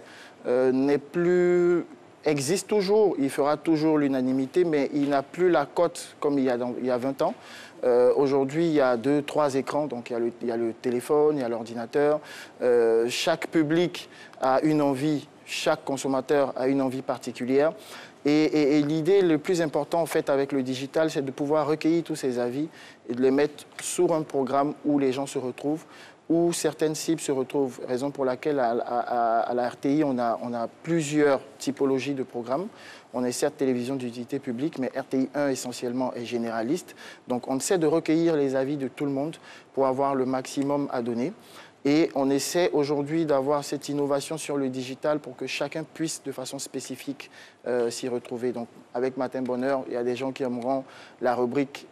existe toujours, il fera toujours l'unanimité, mais il n'a plus la cote comme il y a 20 ans. Aujourd'hui, il y a 2-3 écrans, donc il y a le téléphone, il y a l'ordinateur. Chaque public a une envie, chaque consommateur a une envie particulière. Et l'idée le plus important en fait avec le digital, c'est de pouvoir recueillir tous ces avis et de les mettre sur un programme où les gens se retrouvent, où certaines cibles se retrouvent. Raison pour laquelle à la RTI, on a plusieurs typologies de programmes. On est certes télévision d'utilité publique, mais RTI 1 essentiellement est généraliste. Donc on essaie de recueillir les avis de tout le monde pour avoir le maximum à donner. Et on essaie aujourd'hui d'avoir cette innovation sur le digital pour que chacun puisse de façon spécifique s'y retrouver. Donc avec Matin Bonheur, il y a des gens qui aimeront la rubrique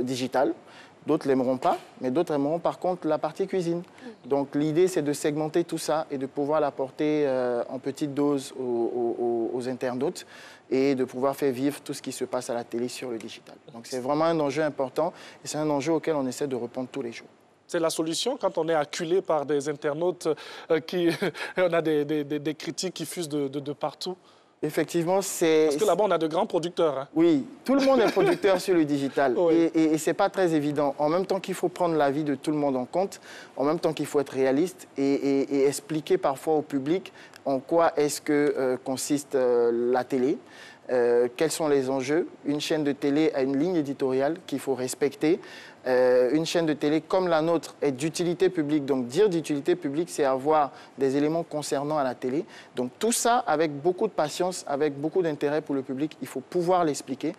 digitale. D'autres l'aimeront pas, mais d'autres aimeront par contre la partie cuisine. Donc l'idée, c'est de segmenter tout ça et de pouvoir l'apporter en petite dose aux internautes et de pouvoir faire vivre tout ce qui se passe à la télé sur le digital. Donc c'est vraiment un enjeu important et c'est un enjeu auquel on essaie de répondre tous les jours. C'est la solution quand on est acculé par des internautes on a des critiques qui fusent de partout. Effectivement, c'est... Parce que là-bas, on a de grands producteurs. Hein. Oui, tout le monde est producteur sur le digital. Oui. Et ce n'est pas très évident. En même temps qu'il faut prendre l'avis de tout le monde en compte, en même temps qu'il faut être réaliste et expliquer parfois au public en quoi est-ce que consiste la télé, quels sont les enjeux. Une chaîne de télé a une ligne éditoriale qu'il faut respecter. Une chaîne de télé comme la nôtre est d'utilité publique. Donc dire d'utilité publique, c'est avoir des éléments concernant à la télé. Donc tout ça avec beaucoup de patience, avec beaucoup d'intérêt pour le public, il faut pouvoir l'expliquer.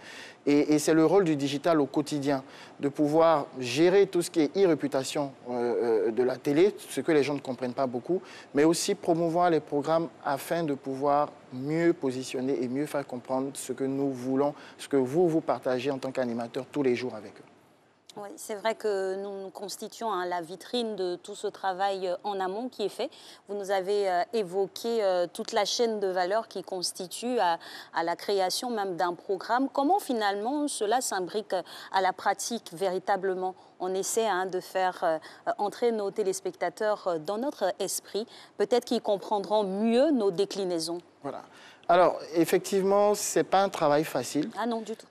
Et c'est le rôle du digital au quotidien, de pouvoir gérer tout ce qui est e-réputation de la télé, ce que les gens ne comprennent pas beaucoup, mais aussi promouvoir les programmes afin de pouvoir mieux positionner et mieux faire comprendre ce que nous voulons, ce que vous partagez en tant qu'animateur tous les jours avec eux. Oui, c'est vrai que nous constituons la vitrine de tout ce travail en amont qui est fait. Vous nous avez évoqué toute la chaîne de valeur qui constitue à la création même d'un programme. Comment finalement cela s'imbrique à la pratique véritablement? On essaie de faire entrer nos téléspectateurs dans notre esprit. Peut-être qu'ils comprendront mieux nos déclinaisons. Voilà. Alors, effectivement, ce n'est pas un travail facile. Ah non, du tout.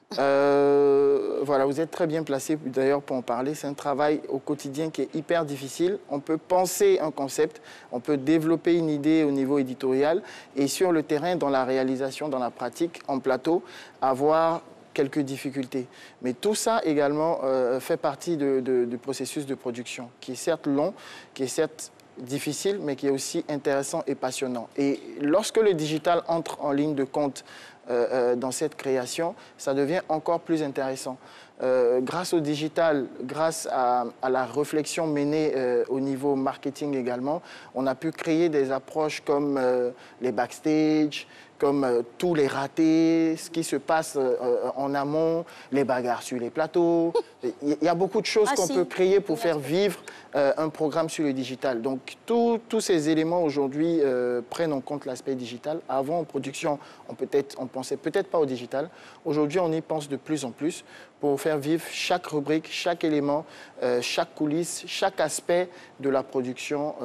Voilà, vous êtes très bien placé d'ailleurs pour en parler. C'est un travail au quotidien qui est hyper difficile. On peut penser un concept, on peut développer une idée au niveau éditorial et sur le terrain, dans la réalisation, dans la pratique, en plateau, avoir quelques difficultés. Mais tout ça également fait partie du processus de production qui est certes long, qui est certes difficile, mais qui est aussi intéressant et passionnant. Et lorsque le digital entre en ligne de compte dans cette création, ça devient encore plus intéressant. Grâce au digital, grâce à la réflexion menée au niveau marketing également, on a pu créer des approches comme les backstage, comme tous les ratés, ce qui se passe en amont, les bagarres sur les plateaux. Il y a beaucoup de choses qu'on peut créer pour faire vivre un programme sur le digital. Donc tous ces éléments aujourd'hui prennent en compte l'aspect digital. Avant, en production, on pensait peut-être pas au digital. Aujourd'hui, on y pense de plus en plus pour faire vivre chaque rubrique, chaque élément, chaque coulisse, chaque aspect de la production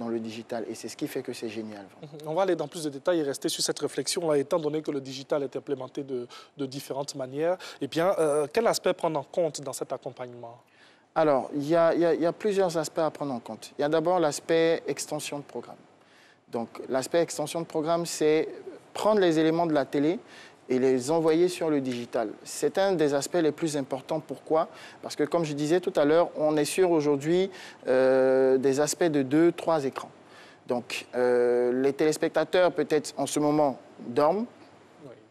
dans le digital. Et c'est ce qui fait que c'est génial. On va aller dans plus de détails et rester sur cette réflexion-là, étant donné que le digital est implémenté de différentes manières. Eh bien, quel aspect prendre en compte dans cet accompagnement? Alors, il y a plusieurs aspects à prendre en compte. Il y a d'abord l'aspect extension de programme. Donc, l'aspect extension de programme, c'est prendre les éléments de la télé et les envoyer sur le digital. C'est un des aspects les plus importants. Pourquoi? Parce que, comme je disais tout à l'heure, on est sur aujourd'hui des aspects de 2-3 écrans. Donc, les téléspectateurs, peut-être en ce moment, dorment,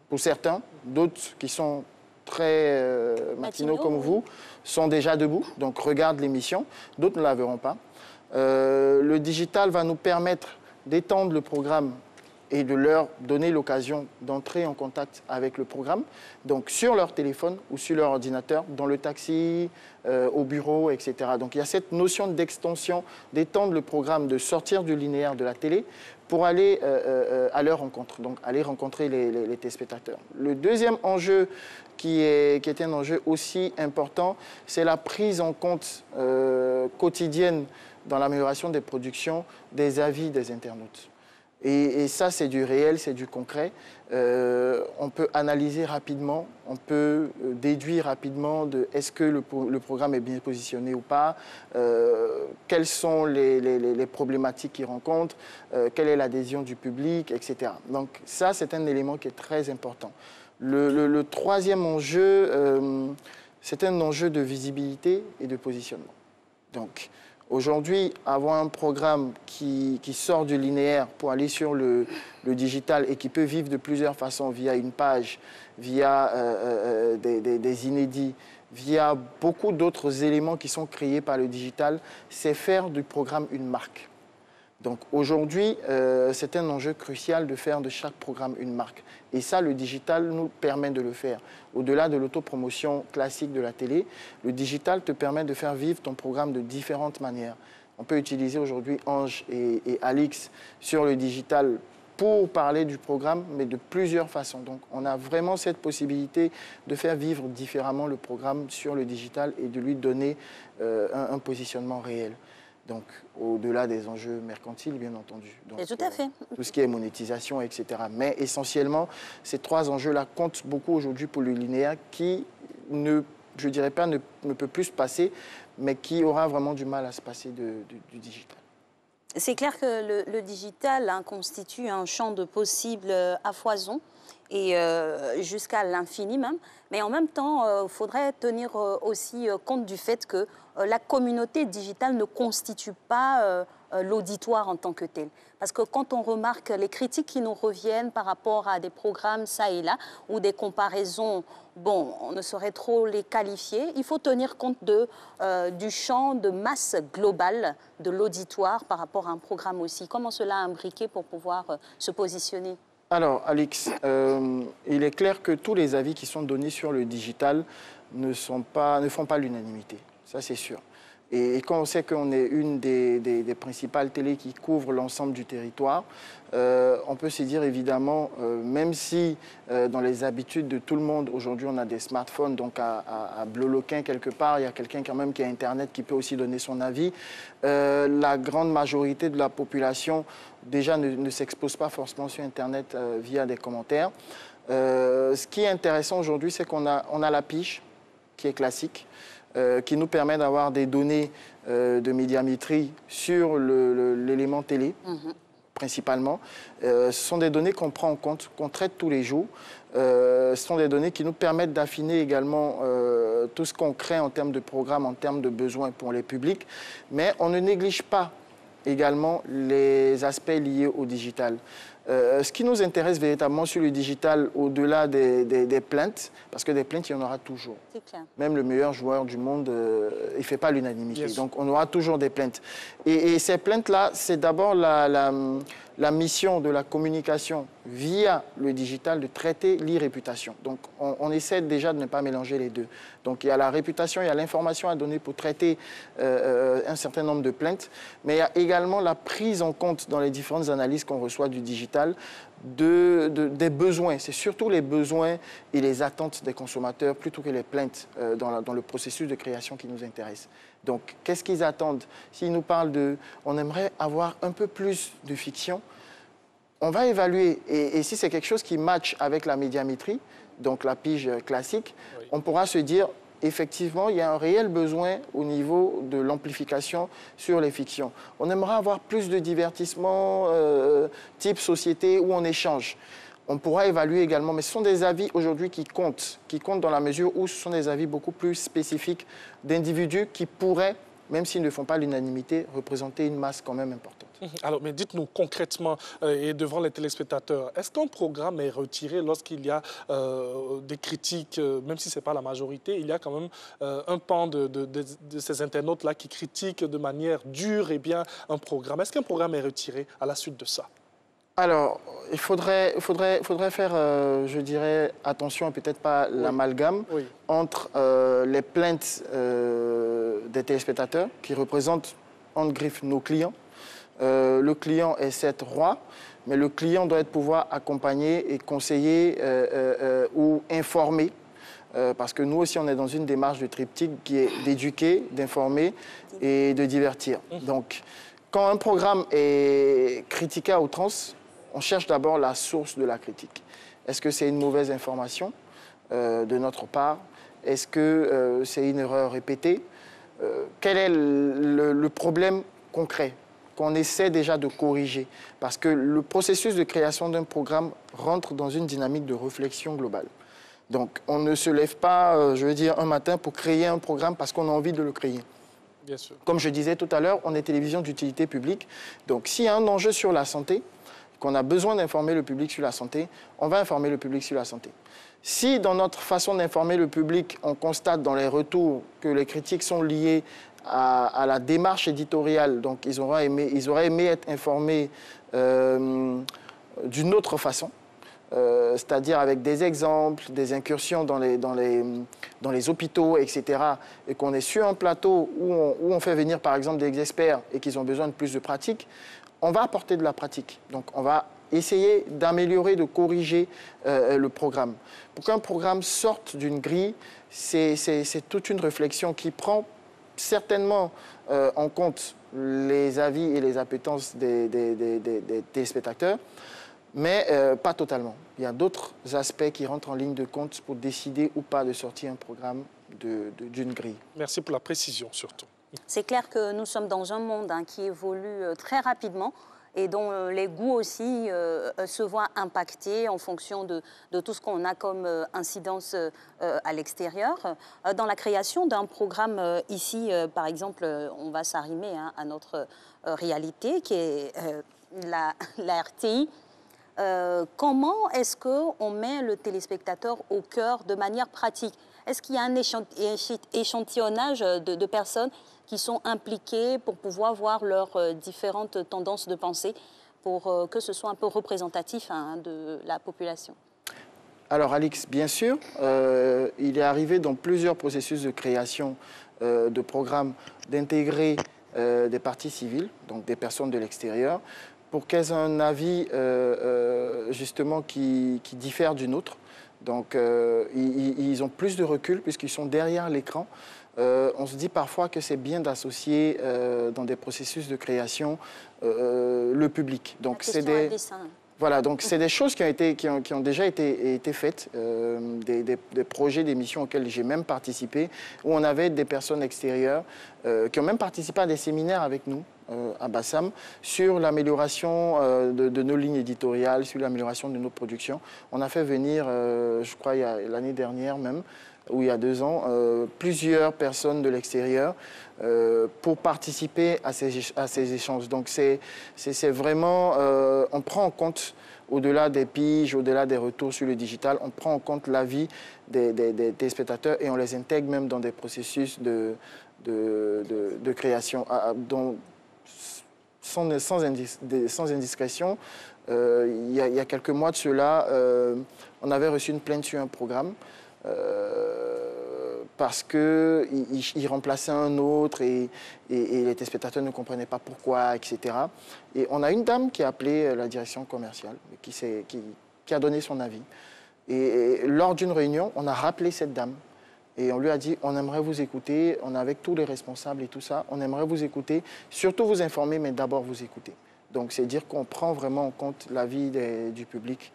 pour certains. D'autres qui sont très matinaux comme vous sont déjà debout, donc regardent l'émission. D'autres ne la verront pas. Le digital va nous permettre d'étendre le programme et de leur donner l'occasion d'entrer en contact avec le programme, donc sur leur téléphone ou sur leur ordinateur, dans le taxi, au bureau, etc. Donc il y a cette notion d'extension, d'étendre le programme, de sortir du linéaire de la télé pour aller à leur rencontre, donc aller rencontrer les téléspectateurs. Le deuxième enjeu qui est un enjeu aussi important, c'est la prise en compte quotidienne dans l'amélioration des productions des avis des internautes. Et ça, c'est du réel, c'est du concret. On peut analyser rapidement, on peut déduire rapidement de est-ce que le programme est bien positionné ou pas, quelles sont les problématiques qu'il rencontre, quelle est l'adhésion du public, etc. Donc ça, c'est un élément qui est très important. Le troisième enjeu, c'est un enjeu de visibilité et de positionnement. Donc, aujourd'hui, avoir un programme qui sort du linéaire pour aller sur le digital et qui peut vivre de plusieurs façons, via une page, via des inédits, via beaucoup d'autres éléments qui sont créés par le digital, c'est faire du programme une marque. Donc aujourd'hui, c'est un enjeu crucial de faire de chaque programme une marque. Et ça, le digital nous permet de le faire. Au-delà de l'autopromotion classique de la télé, le digital te permet de faire vivre ton programme de différentes manières. On peut utiliser aujourd'hui Ange et Alix sur le digital pour parler du programme, mais de plusieurs façons. Donc on a vraiment cette possibilité de faire vivre différemment le programme sur le digital et de lui donner un positionnement réel. Donc, au-delà des enjeux mercantiles, bien entendu. Donc, tout à fait. Tout ce qui est monétisation, etc. Mais essentiellement, ces trois enjeux-là comptent beaucoup aujourd'hui pour le linéaire qui, je ne dirais pas ne peut plus se passer, mais qui aura vraiment du mal à se passer du digital. C'est clair que le digital constitue un champ de possibles à foison et jusqu'à l'infini même. Mais en même temps, il faudrait tenir aussi compte du fait que la communauté digitale ne constitue pas l'auditoire en tant que tel. Parce que quand on remarque les critiques qui nous reviennent par rapport à des programmes ça et là, ou des comparaisons, bon, on ne saurait trop les qualifier, il faut tenir compte du champ de masse globale de l'auditoire par rapport à un programme aussi. Comment cela imbriqué pour pouvoir se positionner? Alors, Alix, il est clair que tous les avis qui sont donnés sur le digital ne font pas l'unanimité. Ça, c'est sûr. Et quand on sait qu'on est une des principales télés qui couvrent l'ensemble du territoire, on peut se dire évidemment, même si dans les habitudes de tout le monde, aujourd'hui on a des smartphones, donc à Bloloquin quelque part, il y a quelqu'un quand même qui a Internet qui peut aussi donner son avis, la grande majorité de la population déjà ne s'expose pas forcément sur Internet via des commentaires. Ce qui est intéressant aujourd'hui, c'est qu'on a la pige, qui est classique, qui nous permet d'avoir des données de médiamétrie sur l'élément télé, principalement. Ce sont des données qu'on prend en compte, qu'on traite tous les jours. Ce sont des données qui nous permettent d'affiner également tout ce qu'on crée en termes de programme, en termes de besoins pour les publics. Mais on ne néglige pas également les aspects liés au digital. Ce qui nous intéresse véritablement sur le digital, au-delà des plaintes, parce que des plaintes, il y en aura toujours. C'est clair. Même le meilleur joueur du monde, il ne fait pas l'unanimité. Donc, on aura toujours des plaintes. Et ces plaintes-là, c'est d'abord la mission de la communication via le digital de traiter l'irréputation. Donc, on essaie déjà de ne pas mélanger les deux. Donc, il y a la réputation, il y a l'information à donner pour traiter un certain nombre de plaintes, mais il y a également la prise en compte dans les différentes analyses qu'on reçoit du digital des besoins. C'est surtout les besoins et les attentes des consommateurs plutôt que les plaintes dans le processus de création qui nous intéresse. Donc, qu'est-ce qu'ils attendent? S'ils nous parlent on aimerait avoir un peu plus de fiction, on va évaluer. Et si c'est quelque chose qui matche avec la médiamétrie, donc la pige classique, on pourra se dire, effectivement, il y a un réel besoin au niveau de l'amplification sur les fictions. On aimerait avoir plus de divertissement type société où on échange. On pourra évaluer également, mais ce sont des avis aujourd'hui qui comptent dans la mesure où ce sont des avis beaucoup plus spécifiques d'individus qui pourraient, même s'ils ne font pas l'unanimité, représenter une masse quand même importante. Alors, mais dites-nous concrètement et devant les téléspectateurs, est-ce qu'un programme est retiré lorsqu'il y a des critiques, même si ce n'est pas la majorité, il y a quand même un pan de ces internautes-là qui critiquent de manière dure et bien un programme. Est-ce qu'un programme est retiré à la suite de ça? Alors, il faudrait faire, je dirais, attention à peut-être pas l'amalgame entre les plaintes des téléspectateurs qui représentent, en griffe, nos clients. Le client est cet roi, mais le client doit pouvoir accompagner et conseiller ou informer. Parce que nous aussi, on est dans une démarche de triptyque qui est d'éduquer, d'informer et de divertir. Donc, quand un programme est critiqué à outrance, on cherche d'abord la source de la critique. Est-ce que c'est une mauvaise information de notre part? Est-ce que c'est une erreur répétée? Quel est le problème concret qu'on essaie déjà de corriger? Parce que le processus de création d'un programme rentre dans une dynamique de réflexion globale. Donc, on ne se lève pas, je veux dire, un matin pour créer un programme parce qu'on a envie de le créer. Bien sûr. Comme je disais tout à l'heure, on est télévision d'utilité publique. Donc, s'il y a un enjeu sur la santé, qu'on a besoin d'informer le public sur la santé, on va informer le public sur la santé. Si dans notre façon d'informer le public, on constate dans les retours que les critiques sont liées à la démarche éditoriale, donc ils auraient aimé être informés d'une autre façon, c'est-à-dire avec des exemples, des incursions dans les hôpitaux, etc., et qu'on est sur un plateau où on fait venir par exemple des experts et qu'ils ont besoin de plus de pratique, on va apporter de la pratique. Donc on va essayer d'améliorer, de corriger le programme. Pour qu'un programme sorte d'une grille, c'est toute une réflexion qui prend certainement en compte les avis et les appétences des téléspectateurs, mais pas totalement. Il y a d'autres aspects qui rentrent en ligne de compte pour décider ou pas de sortir un programme d'une grille. Merci pour la précision surtout. C'est clair que nous sommes dans un monde qui évolue très rapidement et dont les goûts aussi se voient impactés en fonction de tout ce qu'on a comme incidence à l'extérieur. Dans la création d'un programme ici, par exemple, on va s'arrimer à notre réalité qui est la RTI. Comment est-ce qu'on met le téléspectateur au cœur de manière pratique? Est-ce qu'il y a un échantillonnage de personnes qui sont impliquées pour pouvoir voir leurs différentes tendances de pensée pour que ce soit un peu représentatif de la population? Alors Alix, bien sûr, il est arrivé dans plusieurs processus de création de programmes d'intégrer des parties civiles, donc des personnes de l'extérieur, pour qu'elles aient un avis justement qui diffère du nôtre. Donc ils ont plus de recul puisqu'ils sont derrière l'écran. On se dit parfois que c'est bien d'associer dans des processus de création le public. Donc c'est des... Voilà, donc c'est des choses qui ont déjà été faites, des projets d'émissions auxquels j'ai même participé, où on avait des personnes extérieures qui ont même participé à des séminaires avec nous à Bassam sur l'amélioration de nos lignes éditoriales, sur l'amélioration de nos productions. On a fait venir, je crois l'année dernière même, ou il y a 2 ans, plusieurs personnes de l'extérieur pour participer à ces échanges. Donc c'est vraiment, on prend en compte, au-delà des piges, au-delà des retours sur le digital, on prend en compte l'avis des téléspectateurs et on les intègre même dans des processus de création. Sans indiscrétion, il y a quelques mois de cela, on avait reçu une plainte sur un programme parce qu'il remplaçait un autre et les téléspectateurs ne comprenaient pas pourquoi, etc. Et on a une dame qui a appelé la direction commerciale, qui a donné son avis. Et lors d'une réunion, on a rappelé cette dame. Et on lui a dit, on aimerait vous écouter, on est avec tous les responsables et tout ça, on aimerait vous écouter, surtout vous informer, mais d'abord vous écouter. Donc c'est dire qu'on prend vraiment en compte l'avis du public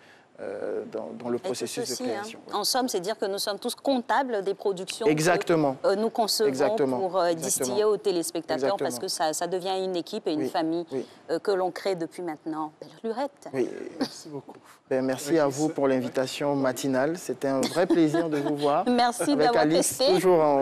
dans le processus de création. En somme, c'est dire que nous sommes tous comptables des productions Exactement. que nous concevons pour distiller aux téléspectateurs. Exactement. Parce que ça devient une équipe et une famille que l'on crée depuis maintenant. Belle lurette. Oui, merci beaucoup. Merci à vous pour l'invitation matinale. C'était un vrai plaisir de vous voir. Merci d'avoir testé.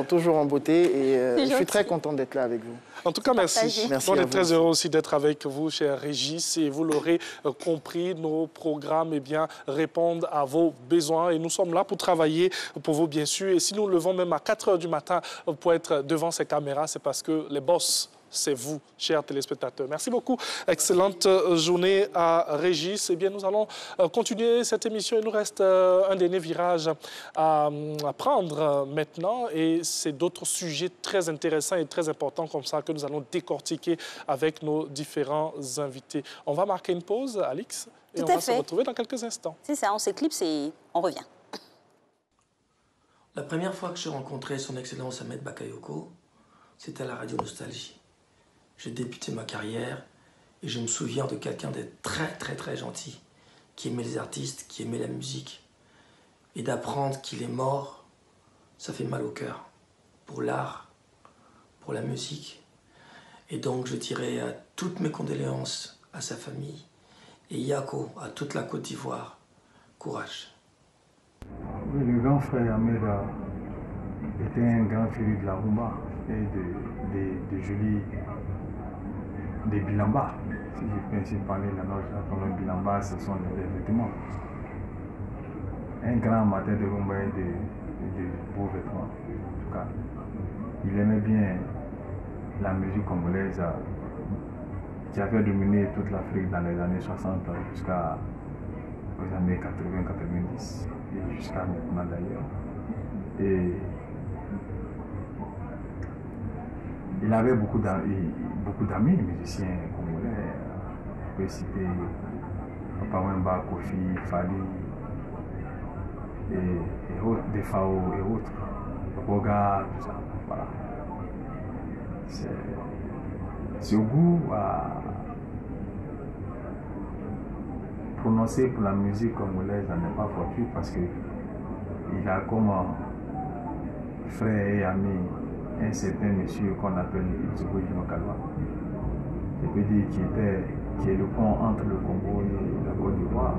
Toujours en beauté et je suis très content d'être là avec vous. En tout cas, merci. Merci. On est très heureux aussi d'être avec vous, cher Régis. Et vous l'aurez compris, nos programmes répondent à vos besoins. Et nous sommes là pour travailler pour vous, bien sûr. Et si nous levons même à 4 h du matin pour être devant ces caméras, c'est parce que les boss, c'est vous, chers téléspectateurs. Merci beaucoup. Excellente journée à Régis. Eh bien, nous allons continuer cette émission. Il nous reste un dernier virage à prendre maintenant. Et c'est d'autres sujets très intéressants et très importants comme ça que nous allons décortiquer avec nos différents invités. On va marquer une pause, Alix, et on va se retrouver dans quelques instants. C'est ça, on s'éclipse et on revient. La première fois que j'ai rencontré son Excellence Ahmed Bakayoko, c'était à la radio Nostalgie. J'ai débuté ma carrière et je me souviens de quelqu'un d'être très gentil, qui aimait les artistes, qui aimait la musique. Et d'apprendre qu'il est mort, ça fait mal au cœur, pour l'art, pour la musique. Et donc je dirais toutes mes condoléances à sa famille et Yako, à toute la Côte d'Ivoire. Courage. Oui, le grand frère Ahmed était un grand féru de la rumba et de Julie des Bilamba. si je peux ainsi parler, la noce dans le bilan bas, ce sont les vêtements. Un grand amateur de rumba et de beaux vêtements. En tout cas, il aimait bien la musique congolaise qui avait dominé toute l'Afrique dans les années 60 jusqu'aux années 80-90 et jusqu'à maintenant d'ailleurs. Et il avait beaucoup d'amis musiciens congolais. Je peux citer Papa Wemba, Kofi, Fali et autres, Defao et autres, Boga, tout ça. Voilà. Ce goût à prononcer pour la musique congolaise n'est pas fortuit parce qu'il a comme frère et ami un certain monsieur qu'on appelle Itsugo Jinokalwa. Je peux dire qui est le pont entre le Congo et la Côte d'Ivoire.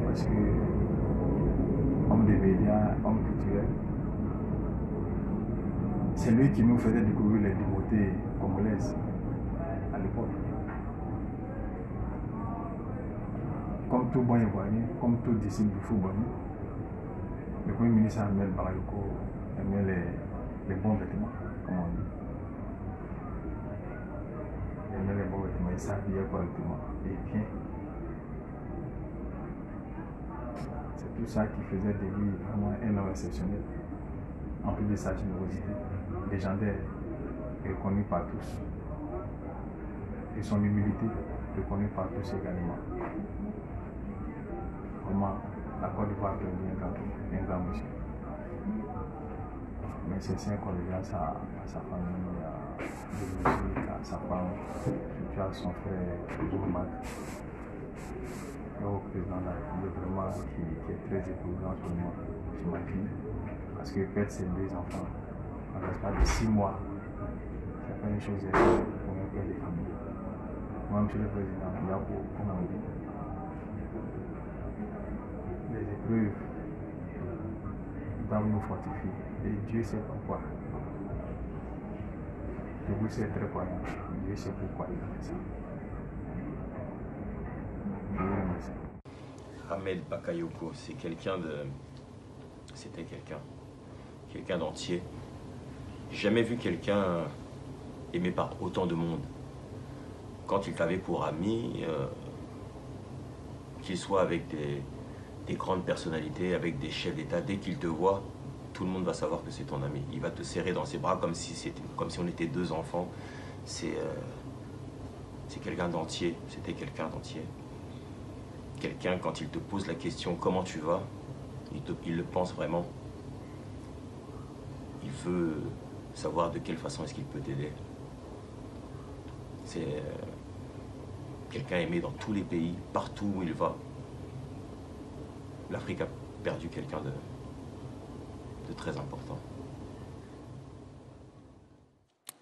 Parce que, homme des médias, homme culturel, c'est lui qui nous faisait découvrir les nouveautés congolaises à l'époque. Comme tout bon Ivoirien, comme tout disciple du football, le Premier ministre Ahmed Bakayoko aimait les bons vêtements, comme on dit. Il aimait les bons vêtements, il s'habillait correctement et bien. C'est tout ça qui faisait de lui vraiment un homme exceptionnel, en plus de sa générosité, légendaire, reconnu par tous, et son humilité, reconnue par tous également. Vraiment, la Côte d'Ivoire a perdu un grand monsieur. Mais c'est sincère condoléances à sa famille, à sa femme, surtout à son frère Zoumak, au président de la République, vraiment qui est très éprouvant en ce moment, j'imagine. Parce que perdre ses deux enfants en l'espace de 6 mois, c'est pas une chose énorme pour un père de famille. Moi, monsieur le président, il y a beaucoup, comme on dit, les épreuves doivent nous fortifier. Et Dieu sait pourquoi. Je vous sais très croyant. Dieu sait pourquoi il a fait ça. Je vous remercie. Ahmed Bakayoko, c'est c'était quelqu'un d'entier. J'ai jamais vu quelqu'un aimé par autant de monde. Quand il t'avait pour ami, qu'il soit avec des grandes personnalités, avec des chefs d'État, dès qu'il te voit, tout le monde va savoir que c'est ton ami. Il va te serrer dans ses bras comme si on était deux enfants. C'est quelqu'un d'entier. C'était quelqu'un d'entier. Quelqu'un, quand il te pose la question « Comment tu vas ?», il le pense vraiment. Il veut savoir de quelle façon est-ce qu'il peut t'aider. C'est quelqu'un aimé dans tous les pays, partout où il va. L'Afrique a perdu quelqu'un de très important.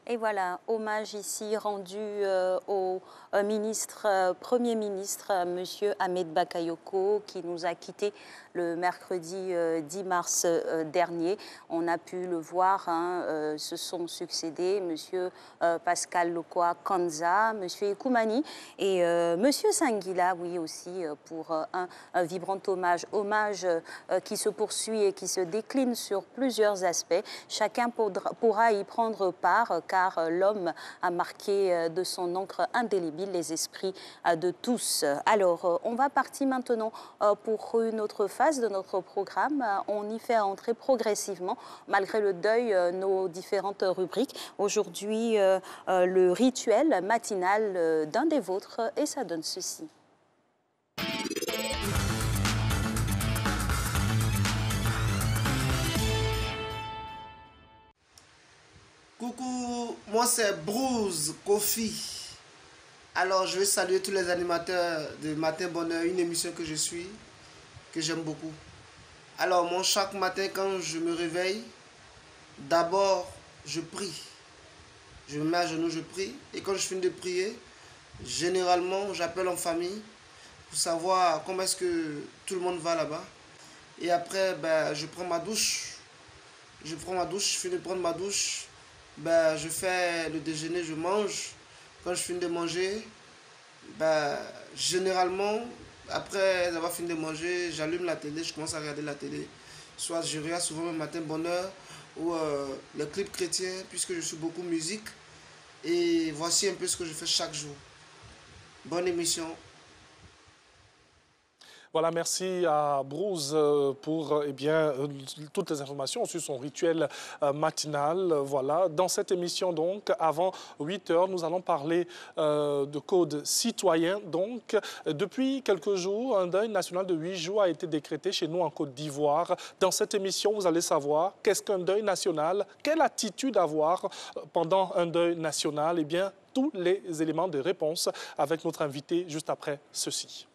Et voilà, hommage ici rendu au Premier ministre, M. Ahmed Bakayoko, qui nous a quittés le mercredi 10 mars dernier. On a pu le voir, se sont succédés M. Pascal Lokwa Kanza, M. Ekoumani et M. Sanguila, oui aussi, pour un vibrant hommage. Hommage qui se poursuit et qui se décline sur plusieurs aspects. Chacun pourra y prendre part, car l'homme a marqué de son encre indélébile les esprits de tous. Alors, on va partir maintenant pour une autre phase de notre programme. On y fait entrer progressivement, malgré le deuil, nos différentes rubriques. Aujourd'hui, le rituel matinal d'un des vôtres, et ça donne ceci. Coucou, moi c'est Bruce Kofi. Alors je vais saluer tous les animateurs de Matin Bonheur, une émission que je suis, que j'aime beaucoup. Alors moi chaque matin quand je me réveille, d'abord je prie. Je me mets à genoux, je prie. Et quand je finis de prier, généralement j'appelle en famille pour savoir comment est-ce que tout le monde va là-bas. Et après je prends ma douche. Je finis de prendre ma douche. Je fais le déjeuner, je mange. Quand je finis de manger, Généralement, après avoir fini de manger, j'allume la télé, je commence à regarder la télé. Soit je regarde souvent le matin bonheur ou le clip chrétien, puisque je suis beaucoup musique. Et voici un peu ce que je fais chaque jour. Bonne émission. Voilà, merci à Bruce pour toutes les informations sur son rituel matinal. Voilà. Dans cette émission, donc, avant 8 h, nous allons parler de code citoyen. Donc, depuis quelques jours, un deuil national de 8 jours a été décrété chez nous en Côte d'Ivoire. Dans cette émission, vous allez savoir qu'est-ce qu'un deuil national, quelle attitude avoir pendant un deuil national. Eh bien, tous les éléments de réponse avec notre invité juste après ceci.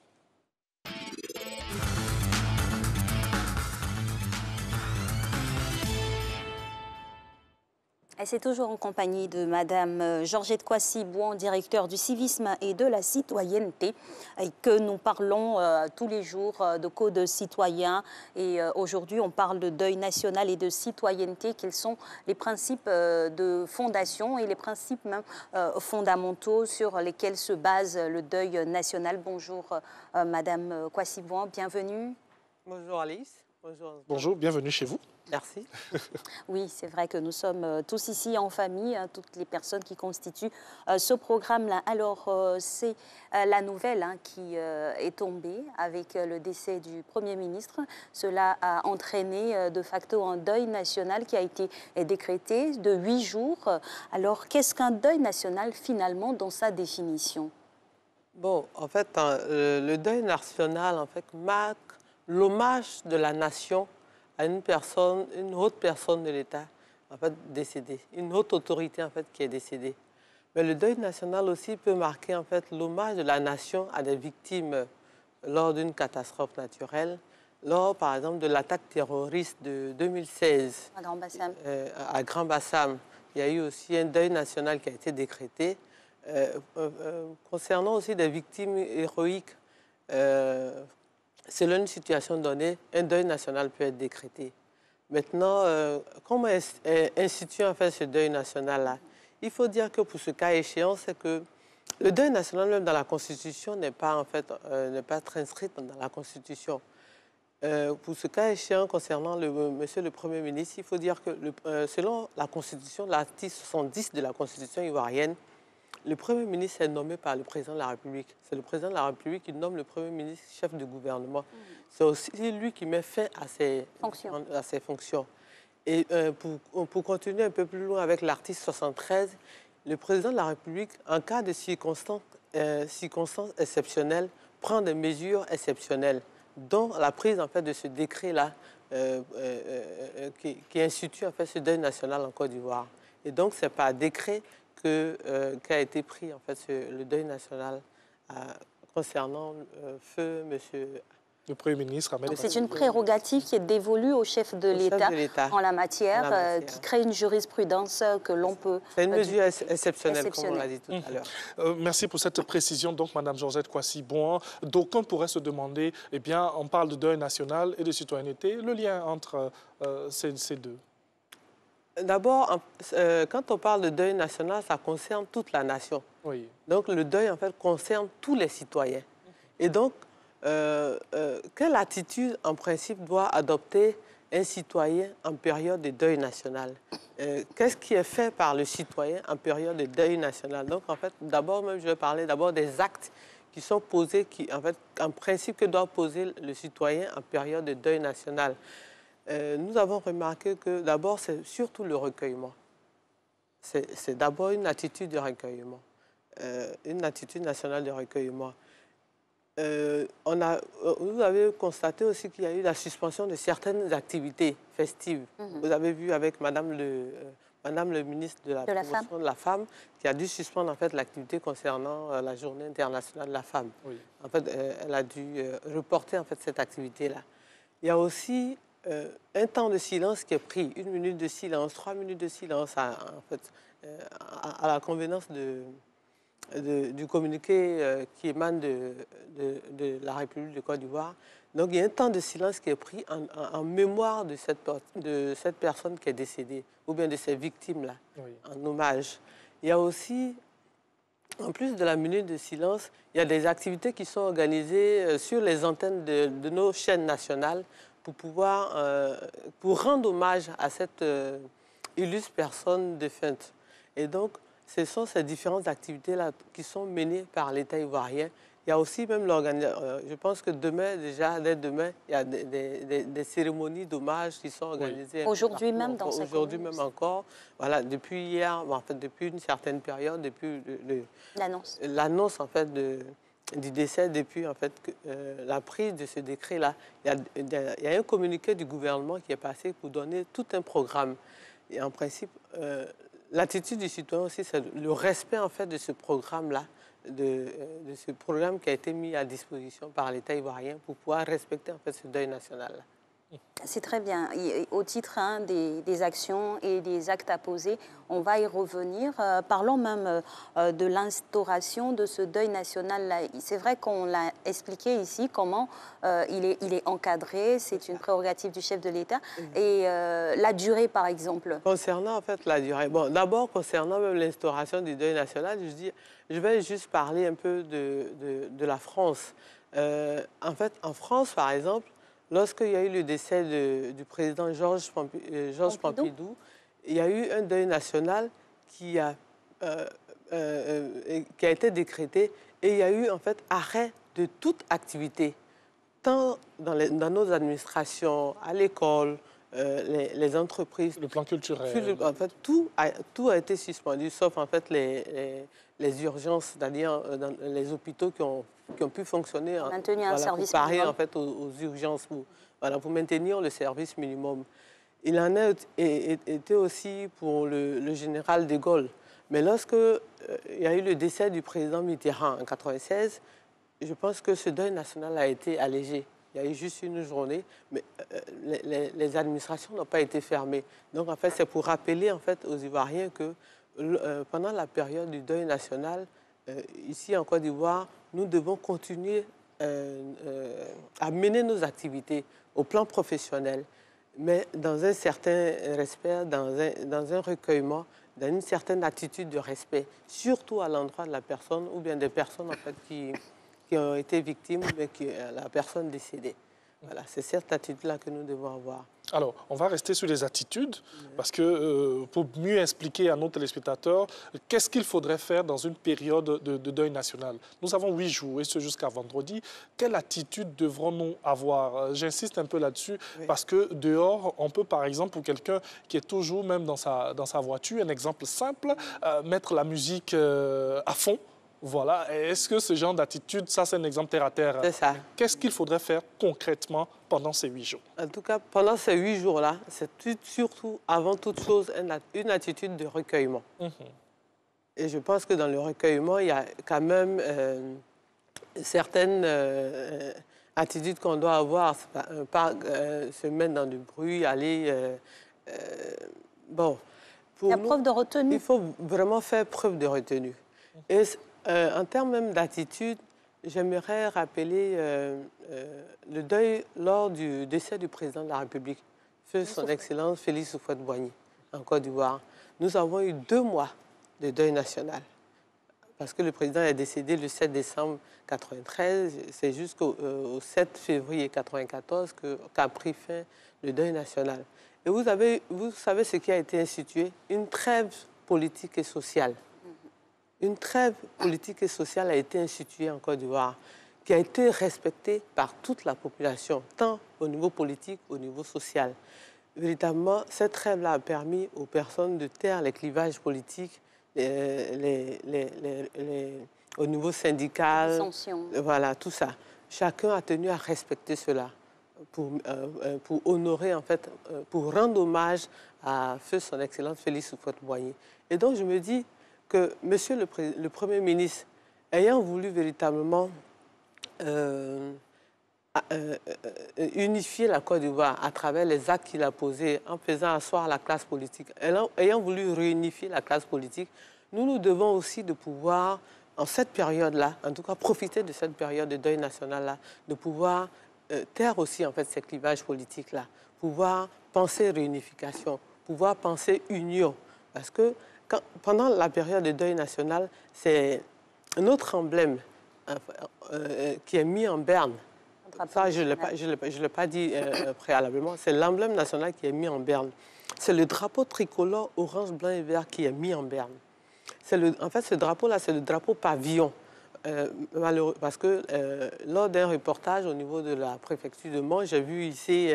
Et c'est toujours en compagnie de Madame Georgette Kwasi-Bouan, directeur du civisme et de la citoyenneté, et que nous parlons tous les jours de code citoyen. Et aujourd'hui, on parle de deuil national et de citoyenneté. Quels sont les principes de fondation et les principes même fondamentaux sur lesquels se base le deuil national? Bonjour Madame Kwasi-Bouan, bienvenue. Bonjour Alice. Bonjour, bienvenue chez vous. Merci. Oui, c'est vrai que nous sommes tous ici en famille, hein, toutes les personnes qui constituent ce programme-là. Alors, c'est la nouvelle qui est tombée avec le décès du Premier ministre. Cela a entraîné de facto un deuil national qui a été décrété de 8 jours. Alors, qu'est-ce qu'un deuil national finalement dans sa définition? Bon, en fait, le deuil national marque l'hommage de la nation à une personne, une haute personne de l'État, décédée, une haute autorité qui est décédée. Mais le deuil national aussi peut marquer l'hommage de la nation à des victimes lors d'une catastrophe naturelle, lors par exemple de l'attaque terroriste de 2016 à Grand-Bassam. À Grand-Bassam, il y a eu aussi un deuil national qui a été décrété. Concernant aussi des victimes héroïques, selon une situation donnée, un deuil national peut être décrété. Maintenant, comment instituer ce deuil national-là? Il faut dire que pour ce cas échéant, c'est que le deuil national, même dans la Constitution, n'est pas inscrit dans la Constitution. Pour ce cas échéant concernant monsieur le Premier ministre, il faut dire que selon la Constitution, l'article 70 de la Constitution ivoirienne, le Premier ministre est nommé par le Président de la République. C'est le Président de la République qui nomme le Premier ministre chef de gouvernement. C'est aussi lui qui met fin à ses fonctions. Et pour continuer un peu plus loin avec l'article 73, le Président de la République, en cas de circonstances exceptionnelles, prend des mesures exceptionnelles, dont la prise de ce décret-là qui institue ce deuil national en Côte d'Ivoire. Et donc, c'est par décret qu'a été pris le deuil national concernant feu monsieur le Premier ministre. C'est une prérogative qui est dévolue au chef de l'État en la matière, qui crée une jurisprudence que l'on peut... C'est une mesure exceptionnelle, comme on l'a dit tout à l'heure. Merci pour cette précision, donc, Madame Georgette Kwasi-Bouan. D'aucuns pourraient se demander, eh bien, on parle de deuil national et de citoyenneté, le lien entre ces deux. D'abord, quand on parle de deuil national, ça concerne toute la nation. Oui. Donc, le deuil, concerne tous les citoyens. Et donc, quelle attitude, en principe, doit adopter un citoyen en période de deuil national? Qu'est-ce qui est fait par le citoyen en période de deuil national? Donc, d'abord, je vais parler d'abord des actes qui sont posés, en principe, que doit poser le citoyen en période de deuil national. Nous avons remarqué que d'abord, c'est surtout le recueillement. C'est d'abord une attitude de recueillement, une attitude nationale de recueillement. Vous avez constaté aussi qu'il y a eu la suspension de certaines activités festives. Vous avez vu avec Madame le ministre de la Promotion de la Femme qui a dû suspendre l'activité concernant la Journée internationale de la femme. Oui. Elle a dû reporter cette activité-là. Il y a aussi un temps de silence qui est pris, 1 minute de silence, 3 minutes de silence, à la convenance du communiqué qui émane de la République de Côte d'Ivoire. Donc il y a un temps de silence qui est pris en mémoire de cette personne qui est décédée, ou bien de ces victimes-là, oui, en hommage. Il y a aussi En plus de la minute de silence, il y a des activités qui sont organisées sur les antennes de nos chaînes nationales pour rendre hommage à cette illustre personne défunte. Et donc, ce sont ces différentes activités-là qui sont menées par l'État ivoirien. Il y a aussi même l'organisation, je pense que demain, déjà, dès demain, il y a des cérémonies d'hommage qui sont organisées. Oui. Aujourd'hui même dans cette Aujourd'hui même encore. Voilà, depuis hier, en fait, depuis une certaine période, depuis l'annonce en fait, du décès, depuis en fait, la prise de ce décret-là, il y a un communiqué du gouvernement qui est passé pour donner tout un programme. Et en principe, l'attitude du citoyen aussi, c'est le respect en fait, de ce programme-là, de ce programme qui a été mis à disposition par l'État ivoirien pour pouvoir respecter en fait, ce deuil national-là. C'est très bien. Au titre des actions et des actes à poser, on va y revenir. Parlons même de l'instauration de ce deuil national-là. C'est vrai qu'on l'a expliqué ici, comment il est encadré, c'est une prérogative du chef de l'État. Et la durée, par exemple. Concernant en fait la durée, bon, d'abord concernant même l'instauration du deuil national, je vais juste parler un peu de la France. En fait, en France, par exemple, lorsqu'il y a eu le décès du président Georges Pompidou, il y a eu un deuil national qui a été décrété et il y a eu en fait arrêt de toute activité, tant dans nos administrations, à l'école, les entreprises. Le plan culturel. En fait, tout a été suspendu, sauf en fait les urgences, c'est-à-dire dans les hôpitaux qui ont pu fonctionner maintenir un service pour parer minimum. en fait, aux urgences, pour maintenir le service minimum. Il en a été aussi pour le général de Gaulle. Mais lorsque il y a eu le décès du président Mitterrand en 1996, je pense que ce deuil national a été allégé. Il y a eu juste une journée, mais les administrations n'ont pas été fermées. Donc, en fait, c'est pour rappeler en fait, aux Ivoiriens que pendant la période du deuil national, ici en Côte d'Ivoire, nous devons continuer à mener nos activités au plan professionnel, mais dans un certain respect, dans un recueillement, dans une certaine attitude de respect, surtout à l'endroit de la personne ou bien des personnes en fait, qui ont été victimes, mais la personne décédée. Voilà, c'est cette attitude-là que nous devons avoir. Alors, on va rester sur les attitudes, parce que pour mieux expliquer à nos téléspectateurs, qu'est-ce qu'il faudrait faire dans une période de deuil national? Nous avons 8 jours, et ce jusqu'à vendredi. Quelle attitude devrons-nous avoir? J'insiste un peu là-dessus, parce que dehors, on peut, par exemple, pour quelqu'un qui est toujours même dans sa voiture, un exemple simple, mettre la musique à fond. Voilà. Est-ce que ce genre d'attitude, ça c'est un exemple terre à terre? C'est ça. Qu'est-ce qu'il faudrait faire concrètement pendant ces 8 jours? En tout cas, pendant ces 8 jours-là, c'est surtout, avant toute chose, une attitude de recueillement. Et je pense que dans le recueillement, il y a quand même certaines attitudes qu'on doit avoir. Pas se mettre dans du bruit, aller... bon, pour la preuve de retenue. Il faut vraiment faire preuve de retenue. Et en termes même d'attitude, j'aimerais rappeler le deuil lors du décès du président de la République, feu son Excellence Félix Houphouët-Boigny, en Côte d'Ivoire. Nous avons eu 2 mois de deuil national, parce que le président est décédé le 7 décembre 1993, c'est jusqu'au 7 février 1994 qu'a pris fin le deuil national. Et vous savez ce qui a été institué? Une trêve politique et sociale. Une trêve politique et sociale a été instituée en Côte d'Ivoire, qui a été respectée par toute la population, tant au niveau politique qu'au niveau social. Véritablement, cette trêve-là a permis aux personnes de taire les clivages politiques, au niveau syndical, voilà, tout ça. Chacun a tenu à respecter cela pour honorer, en fait, pour rendre hommage à feu son Excellence Félix Houphouët-Boigny. Et donc, je me dis que Monsieur le Premier ministre, ayant voulu véritablement unifier la Côte d'Ivoire à travers les actes qu'il a posés, en faisant asseoir la classe politique, ayant voulu réunifier la classe politique, nous devons aussi de pouvoir, en cette période-là, en tout cas profiter de cette période de deuil national-là, de pouvoir taire aussi en fait ces clivages politiques-là, pouvoir penser réunification, pouvoir penser union, parce que pendant la période de deuil national, c'est un autre emblème qui est mis en berne. Ça, je ne l'ai pas dit préalablement. C'est l'emblème national qui est mis en berne. C'est le drapeau tricolore orange, blanc et vert qui est mis en berne. En fait, ce drapeau-là, c'est le drapeau pavillon. Malheureux, parce que lors d'un reportage au niveau de la préfecture de Mons, j'ai vu ici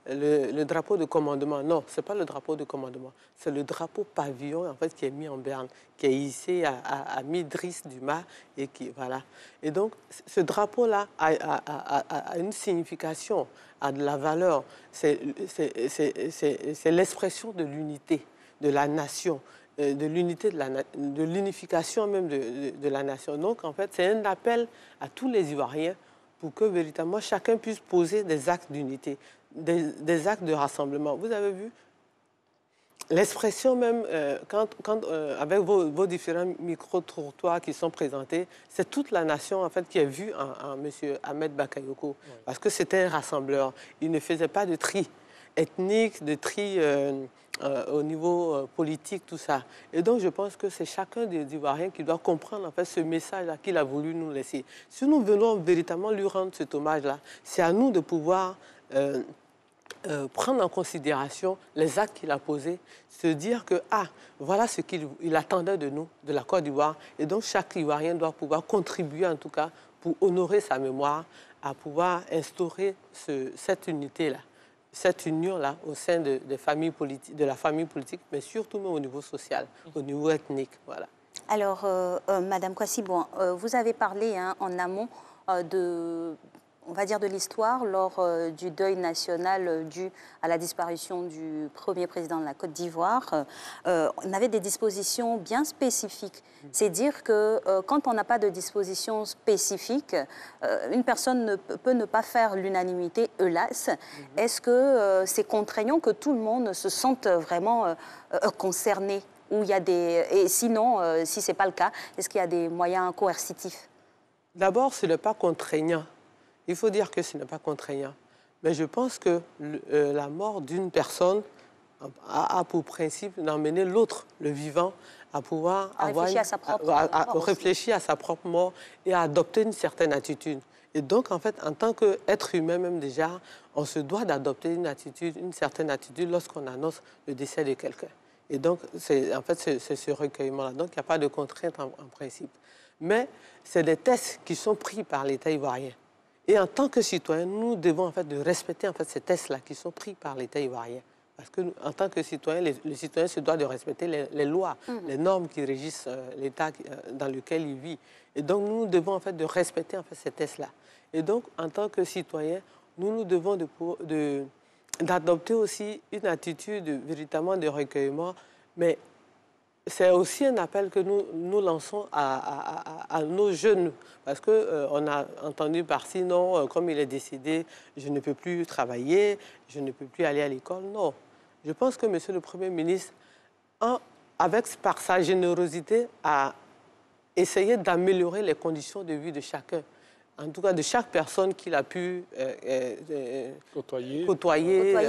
le drapeau de commandement. Non, ce n'est pas le drapeau de commandement. C'est le drapeau pavillon en fait, qui est mis en berne, qui est ici à mi-Driss du mât. Voilà. Et donc, ce drapeau-là a une signification, a de la valeur. C'est l'expression de l'unité de la nation, de l'unité, de l'unification même de la nation. Donc, en fait, c'est un appel à tous les Ivoiriens pour que, véritablement, chacun puisse poser des actes d'unité, des actes de rassemblement. Vous avez vu l'expression même, avec vos différents micro-trottoirs qui sont présentés, c'est toute la nation, en fait, qui est vue en M. Ahmed Bakayoko. Oui. Parce que c'était un rassembleur. Il ne faisait pas de tri ethnique, de tri au niveau politique, tout ça. Et donc, je pense que c'est chacun des Ivoiriens qui doit comprendre en fait, ce message-là qu'il a voulu nous laisser. Si nous venons véritablement lui rendre cet hommage-là, c'est à nous de pouvoir prendre en considération les actes qu'il a posés, se dire que, voilà ce qu'il attendait de nous, de la Côte d'Ivoire. Et donc, chaque Ivoirien doit pouvoir contribuer, en tout cas, pour honorer sa mémoire, à pouvoir instaurer cette unité-là, cette union-là au sein de la famille politique, mais surtout même au niveau social, au niveau ethnique. Voilà. Alors, Madame Kwasi, bon, vous avez parlé en amont on va dire de l'histoire lors du deuil national dû à la disparition du premier président de la Côte d'Ivoire. On avait des dispositions bien spécifiques. C'est dire que quand on n'a pas de dispositions spécifiques, une personne peut ne pas faire l'unanimité, hélas. Est-ce que c'est contraignant que tout le monde se sente vraiment concerné? Ou il y a et sinon, si ce n'est pas le cas, est-ce qu'il y a des moyens coercitifs? D'abord, ce n'est pas contraignant. Il faut dire que ce n'est pas contraignant. Mais je pense que la mort d'une personne a pour principe d'emmener l'autre, le vivant, à pouvoir réfléchir à sa propre mort et à adopter une certaine attitude. Et donc, en fait, en tant qu'être humain même déjà, on se doit d'adopter une certaine attitude lorsqu'on annonce le décès de quelqu'un. Et donc, c'est ce recueillement-là. Donc, il n'y a pas de contrainte en principe. Mais c'est des tests qui sont pris par l'État ivoirien. Et en tant que citoyens, nous devons en fait de respecter en fait ces tests-là qui sont pris par l'État ivoirien. Parce que en tant que citoyen, le citoyen se doit de respecter les lois, les normes qui régissent l'État dans lequel il vit. Et donc nous devons en fait de respecter en fait ces tests-là. Et donc en tant que citoyen, nous devons d'adopter aussi une attitude véritablement de recueillement, mais c'est aussi un appel que nous lançons à nos jeunes, parce qu'on a entendu par-ci, non, comme il est décédé, je ne peux plus travailler, je ne peux plus aller à l'école. Non, je pense que M. le Premier ministre, par sa générosité, a essayé d'améliorer les conditions de vie de chacun. En tout cas, de chaque personne qu'il a pu côtoyer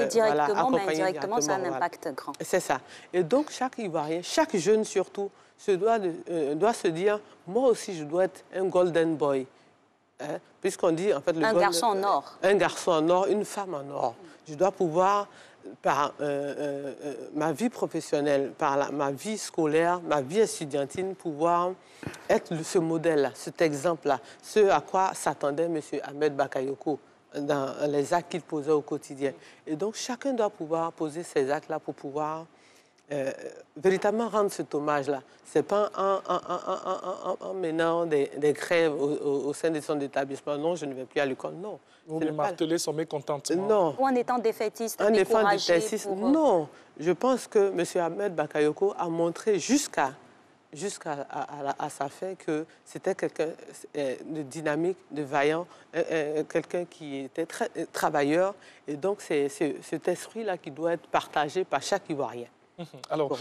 directement, mais indirectement, ça a un impact grand. C'est ça. Et donc, chaque Ivoirien, chaque jeune surtout, doit se dire, moi aussi, je dois être un golden boy. Hein? Puisqu'on dit, en fait... Un garçon en or. Un garçon en or, une femme en or. Je dois pouvoir, par ma vie professionnelle, par ma vie scolaire, ma vie estudiantine, pouvoir être ce modèle-là, cet exemple-là, ce à quoi s'attendait M. Ahmed Bakayoko dans les actes qu'il posait au quotidien. Et donc, chacun doit pouvoir poser ces actes-là pour pouvoir véritablement rendre cet hommage-là. Ce n'est pas en menant des grèves au sein de son établissement. Non, je ne vais plus à l'école, non. Vous lui martelez son mécontentement. Non. Ou en étant défaitiste, en étant défaitiste, non. Je pense que M. Ahmed Bakayoko a montré jusqu'à sa fin que c'était quelqu'un de dynamique, de vaillant, quelqu'un qui était très travailleur. Et donc, c'est cet esprit-là qui doit être partagé par chaque Ivoirien. Alors,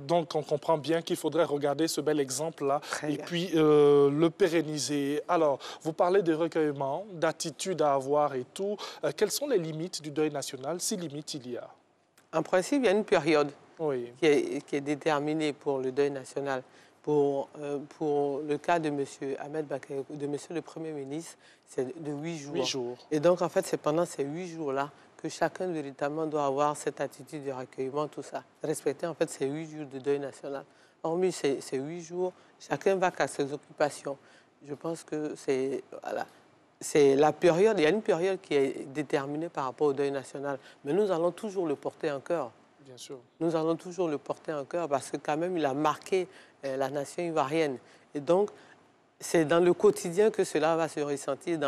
donc, on comprend bien qu'il faudrait regarder ce bel exemple-là et puis le pérenniser. Alors, vous parlez de recueillement, d'attitude à avoir et tout. Quelles sont les limites du deuil national, si limites il y a? En principe, il y a une période qui est déterminée pour le deuil national. Pour le cas de M. Ahmed Bakayoko, de M. le Premier ministre, c'est de 8 jours. 8 jours. Et donc, en fait, c'est pendant ces 8 jours-là que chacun véritablement doit avoir cette attitude de recueillement, tout ça. Respecter, en fait, ces 8 jours de deuil national. Hormis ces 8 jours, chacun va qu'à ses occupations. Je pense que c'est... Voilà. C'est la période, il y a une période qui est déterminée par rapport au deuil national, mais nous allons toujours le porter en cœur. Bien sûr. Nous allons toujours le porter en cœur parce que quand même, il a marqué la nation ivoirienne. Et donc, c'est dans le quotidien que cela va se ressentir.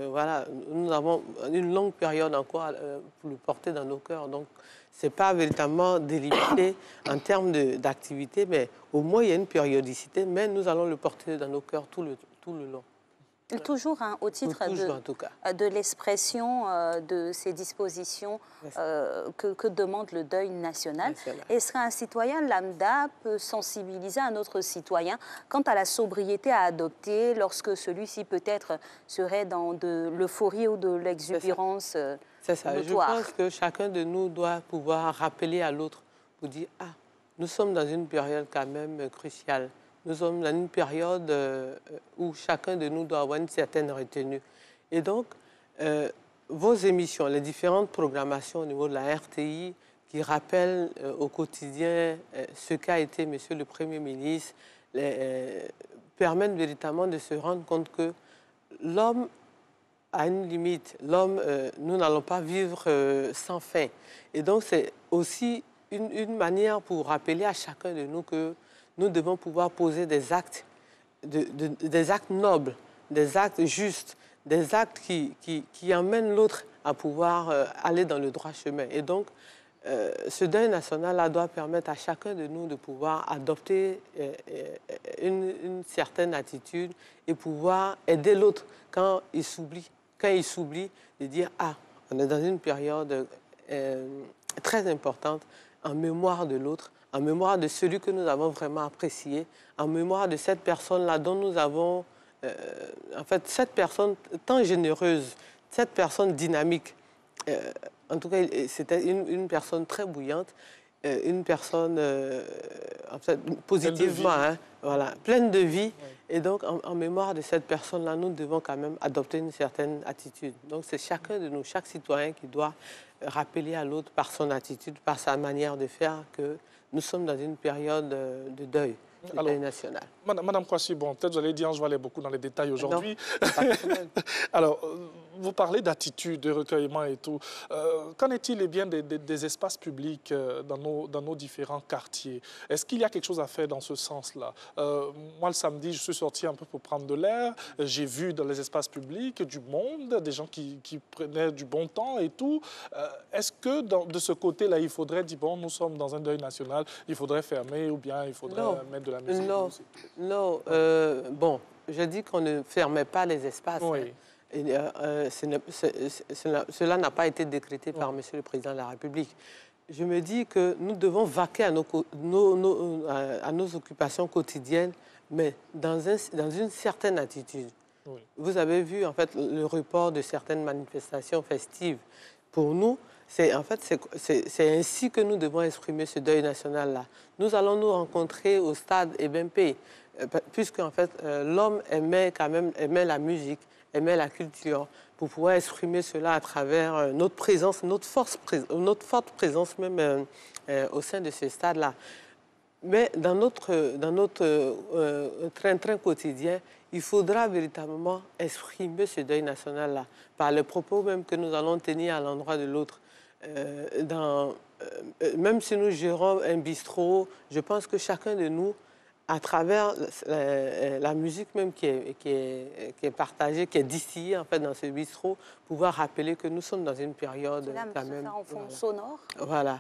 Voilà, nous avons une longue période encore pour le porter dans nos cœurs. Donc, ce n'est pas véritablement délimité en termes d'activité, mais au moins, il y a une périodicité, mais nous allons le porter dans nos cœurs tout le long. Toujours au titre de l'expression de ces dispositions que demande le deuil national. Est-ce qu'un citoyen lambda peut sensibiliser un autre citoyen quant à la sobriété à adopter lorsque celui-ci peut-être serait dans de l'euphorie ou de l'exubérance notoire? C'est ça. Je pense que chacun de nous doit pouvoir rappeler à l'autre pour dire « Ah, nous sommes dans une période quand même cruciale. Nous sommes dans une période où chacun de nous doit avoir une certaine retenue. » Et donc, vos émissions, les différentes programmations au niveau de la RTI qui rappellent au quotidien ce qu'a été Monsieur le Premier ministre, permettent véritablement de se rendre compte que l'homme a une limite. L'homme, nous n'allons pas vivre sans fin. Et donc, c'est aussi une manière pour rappeler à chacun de nous que nous devons pouvoir poser des actes, des actes nobles, des actes justes, des actes qui emmènent l'autre à pouvoir aller dans le droit chemin. Et donc, ce deuil national-là doit permettre à chacun de nous de pouvoir adopter une certaine attitude et pouvoir aider l'autre quand il s'oublie. Quand il s'oublie, de dire « Ah, on est dans une période très importante en mémoire de l'autre, en mémoire de celui que nous avons vraiment apprécié, en mémoire de cette personne-là dont nous avons, en fait, cette personne tant généreuse, cette personne dynamique. En tout cas, c'était une personne très bouillante, une personne, en fait, positivement, voilà, pleine de vie. Et donc, en mémoire de cette personne-là, nous devons quand même adopter une certaine attitude. Donc, c'est chacun de nous, chaque citoyen qui doit rappeler à l'autre par son attitude, par sa manière de faire, que nous sommes dans une période de deuil, deuil national. Madame Kouassi, bon, peut-être j'allais dire, je vais aller beaucoup dans les détails aujourd'hui. Alors, vous parlez d'attitude, de recueillement et tout. Qu'en est-il bien des espaces publics dans nos différents quartiers? Est-ce qu'il y a quelque chose à faire dans ce sens-là? Moi, le samedi, je suis sorti un peu pour prendre de l'air. J'ai vu dans les espaces publics du monde, des gens qui prenaient du bon temps et tout. Est-ce que de ce côté-là, il faudrait dire, bon, nous sommes dans un deuil national, il faudrait fermer ou bien il faudrait mettre de la musique? Non, bon, je dis qu'on ne fermait pas les espaces. Oui. Cela n'a pas été décrété par M. le Président de la République. Je me dis que nous devons vaquer à nos occupations quotidiennes, mais dans une certaine attitude. Oui. Vous avez vu, en fait, le report de certaines manifestations festives. Pour nous, c'est ainsi que nous devons exprimer ce deuil national-là. Nous allons nous rencontrer au stade Ebempe, puisque en fait, l'homme aimait la musique, aimait la culture, pour pouvoir exprimer cela à travers notre présence, notre forte présence même au sein de ce stade-là. Mais dans notre train-train quotidien, il faudra véritablement exprimer ce deuil national-là, par les propos même que nous allons tenir à l'endroit de l'autre. Même si nous gérons un bistrot, je pense que chacun de nous, à travers la musique même qui est partagée, qui est distillée en fait dans ce bistrot, pouvoir rappeler que nous sommes dans une période quand même en fond sonore. Voilà,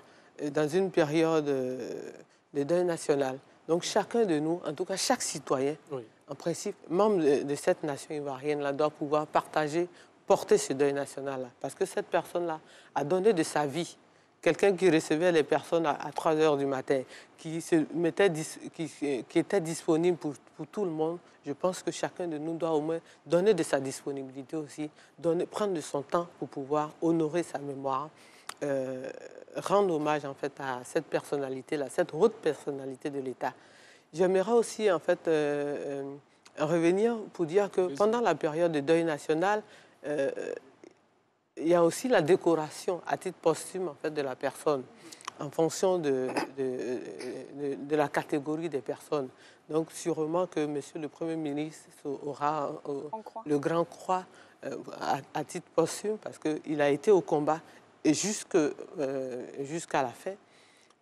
dans une période de deuil national. Donc chacun de nous, en tout cas chaque citoyen, oui, en principe, membre de cette nation ivoirienne-là, doit pouvoir porter ce deuil national-là. Parce que cette personne-là a donné de sa vie. Quelqu'un qui recevait les personnes à 3 heures du matin, qui était disponible pour tout le monde, je pense que chacun de nous doit au moins donner de sa disponibilité aussi, prendre de son temps pour pouvoir honorer sa mémoire, rendre hommage en fait à cette personnalité-là, cette haute personnalité de l'État. J'aimerais aussi, en fait, revenir pour dire que pendant la période de deuil national, il y a aussi la décoration à titre posthume, en fait, de la personne, en fonction de la catégorie des personnes. Donc, sûrement que Monsieur le Premier ministre aura le Grand Croix à titre posthume, parce qu'il a été au combat jusqu'à la fin.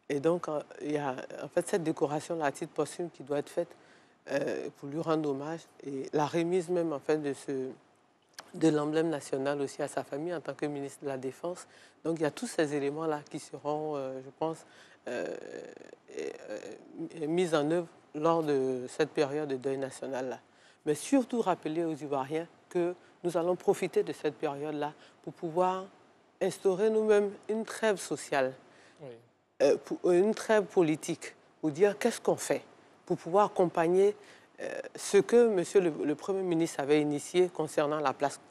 Et donc, il y a en fait cette décoration-là à titre posthume qui doit être faite pour lui rendre hommage. Et la remise même, en fait, de l'emblème national aussi à sa famille en tant que ministre de la Défense. Donc, il y a tous ces éléments-là qui seront, je pense, mis en œuvre lors de cette période de deuil national-là. Mais surtout rappeler aux Ivoiriens que nous allons profiter de cette période-là pour pouvoir instaurer nous-mêmes une trêve sociale, une trêve politique, pour dire qu'est-ce qu'on fait, pour pouvoir accompagner ce que Monsieur le Premier ministre avait initié concernant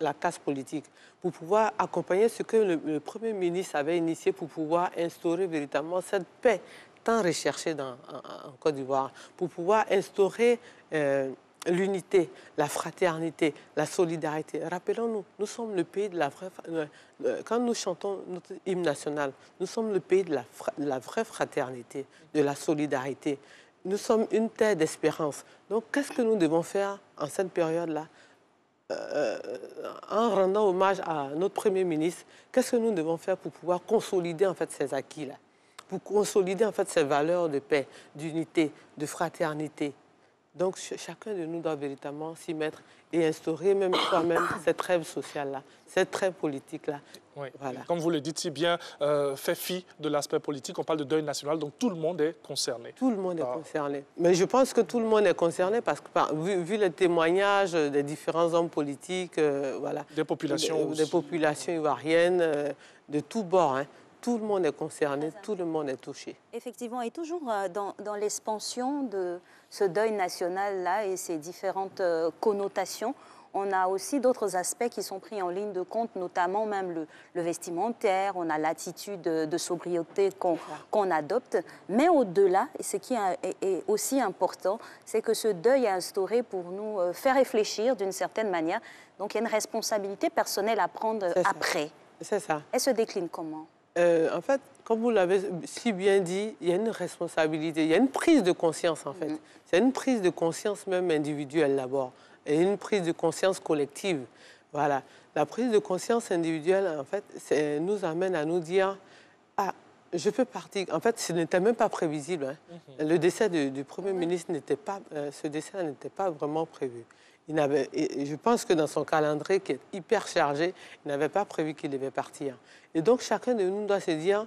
la classe politique, pour pouvoir accompagner ce que le Premier ministre avait initié pour pouvoir instaurer véritablement cette paix tant recherchée en Côte d'Ivoire, pour pouvoir instaurer l'unité, la fraternité, la solidarité. Rappelons-nous, nous sommes le pays de la vraie... Quand nous chantons notre hymne national, nous sommes le pays de la vraie fraternité, de la solidarité. Nous sommes une terre d'espérance. Donc, qu'est-ce que nous devons faire en cette période-là en rendant hommage à notre Premier ministre? Qu'est-ce que nous devons faire pour pouvoir consolider en fait ces acquis-là, pour consolider en fait ces valeurs de paix, d'unité, de fraternité? Donc, chacun de nous doit véritablement s'y mettre et instaurer même soi-même cette rêve sociale-là, cette rêve politique-là. Oui. Voilà. Comme vous le dites si bien, fait fi de l'aspect politique, on parle de deuil national, donc tout le monde est concerné. Tout le monde est concerné. Mais je pense que tout le monde est concerné parce que, vu les témoignages des différents hommes politiques, voilà, des populations ivoiriennes, de tous bords, hein. Tout le monde est concerné, tout le monde est touché. Effectivement, et toujours dans l'expansion de ce deuil national-là et ses différentes connotations, on a aussi d'autres aspects qui sont pris en ligne de compte, notamment même le vestimentaire, on a l'attitude de sobriété qu'on adopte. Mais au-delà, et ce qui est aussi important, c'est que ce deuil est instauré pour nous faire réfléchir d'une certaine manière. Donc il y a une responsabilité personnelle à prendre après. C'est ça. Elle se décline comment ? En fait, comme vous l'avez si bien dit, il y a une responsabilité, il y a une prise de conscience en fait. C'est une prise de conscience même individuelle d'abord et une prise de conscience collective. Voilà. La prise de conscience individuelle, en fait, nous amène à nous dire « Ah, je fais partie... » En fait, ce n'était même pas prévisible. Hein. Le décès du Premier ministre n'était pas... ce décès n'était pas vraiment prévu. Je pense que dans son calendrier, qui est hyper chargé, il n'avait pas prévu qu'il devait partir. Et donc, chacun de nous doit se dire,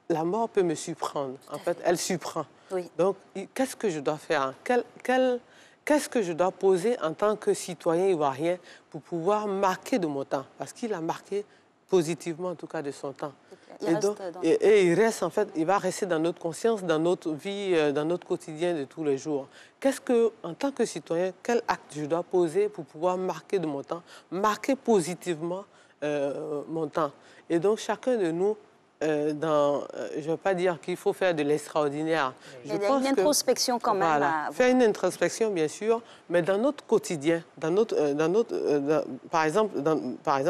la mort peut me surprendre. En fait, elle surprend. Oui. Donc, qu'est-ce que je dois faire? Qu'est-ce que je dois poser en tant que citoyen ivoirien pour pouvoir marquer de mon temps? Parce qu'il a marqué positivement, en tout cas, de son temps. Il reste, en fait, il va rester dans notre conscience, dans notre vie, dans notre quotidien de tous les jours. Qu'est-ce que, en tant que citoyen, quel acte je dois poser pour pouvoir marquer de mon temps, marquer positivement mon temps? Et donc, chacun de nous, je ne veux pas dire qu'il faut faire de l'extraordinaire. Il y a une introspection quand même. Voilà, faire une introspection, bien sûr, mais dans notre quotidien, par exemple,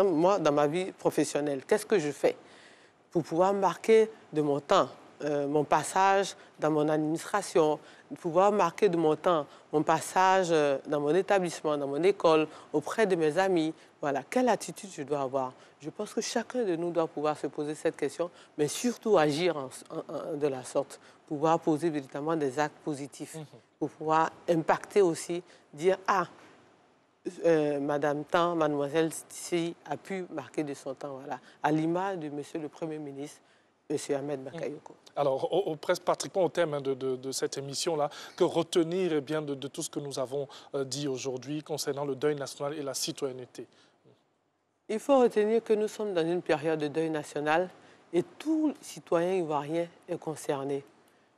moi, dans ma vie professionnelle, qu'est-ce que je fais pour pouvoir marquer de mon temps, mon passage dans mon administration, pouvoir marquer de mon temps, mon passage dans mon établissement, dans mon école, auprès de mes amis. Voilà, quelle attitude je dois avoir? Je pense que chacun de nous doit pouvoir se poser cette question, mais surtout agir de la sorte, pouvoir poser véritablement des actes positifs, pour pouvoir impacter aussi, dire « Ah, Madame Tan, Mademoiselle Tissi a pu marquer de son temps, voilà, à l'image de Monsieur le Premier ministre, Monsieur Ahmed Bakayoko. » Alors, presque pratiquement au thème de cette émission-là, que retenir eh bien, de tout ce que nous avons dit aujourd'hui concernant le deuil national et la citoyenneté? Il faut retenir que nous sommes dans une période de deuil national et tout citoyen ivoirien est concerné.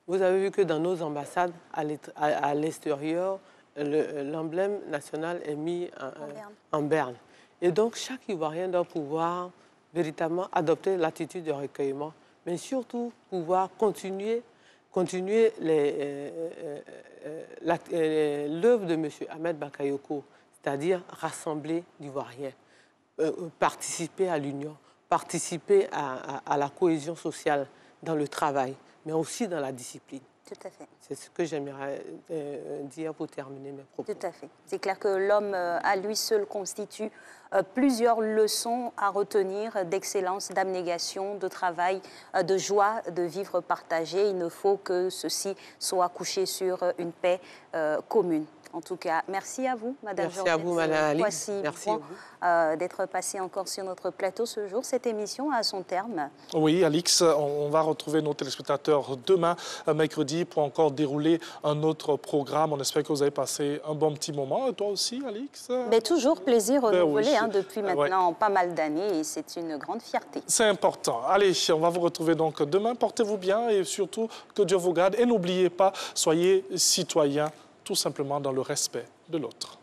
Vous avez vu que dans nos ambassades, à l'extérieur, l'emblème national est mis en berne. Et donc, chaque Ivoirien doit pouvoir véritablement adopter l'attitude de recueillement, mais surtout pouvoir continuer continuer l'œuvre de M. Ahmed Bakayoko, c'est-à-dire rassembler l'Ivoirien, participer à l'union, participer à la cohésion sociale dans le travail, mais aussi dans la discipline. Tout à fait. C'est ce que j'aimerais dire pour terminer mes propos. Tout à fait. C'est clair que l'homme à lui seul constitue plusieurs leçons à retenir d'excellence, d'abnégation, de travail, de joie, de vivre partagé. Il ne faut que ceci soit couché sur une paix commune. En tout cas, merci à vous, Madame Merci à vous, Madame Ali. Merci d'être passée encore sur notre plateau ce jour. Cette émission a son terme. Oui, Alix, on va retrouver nos téléspectateurs demain, mercredi, pour encore dérouler un autre programme. On espère que vous avez passé un bon petit moment. Et toi aussi, Alix? Mais toujours plaisir renouvelé oui. Depuis maintenant pas mal d'années et c'est une grande fierté. C'est important. Allez, on va vous retrouver donc demain. Portez-vous bien et surtout que Dieu vous garde. Et n'oubliez pas, soyez citoyens tout simplement dans le respect de l'autre.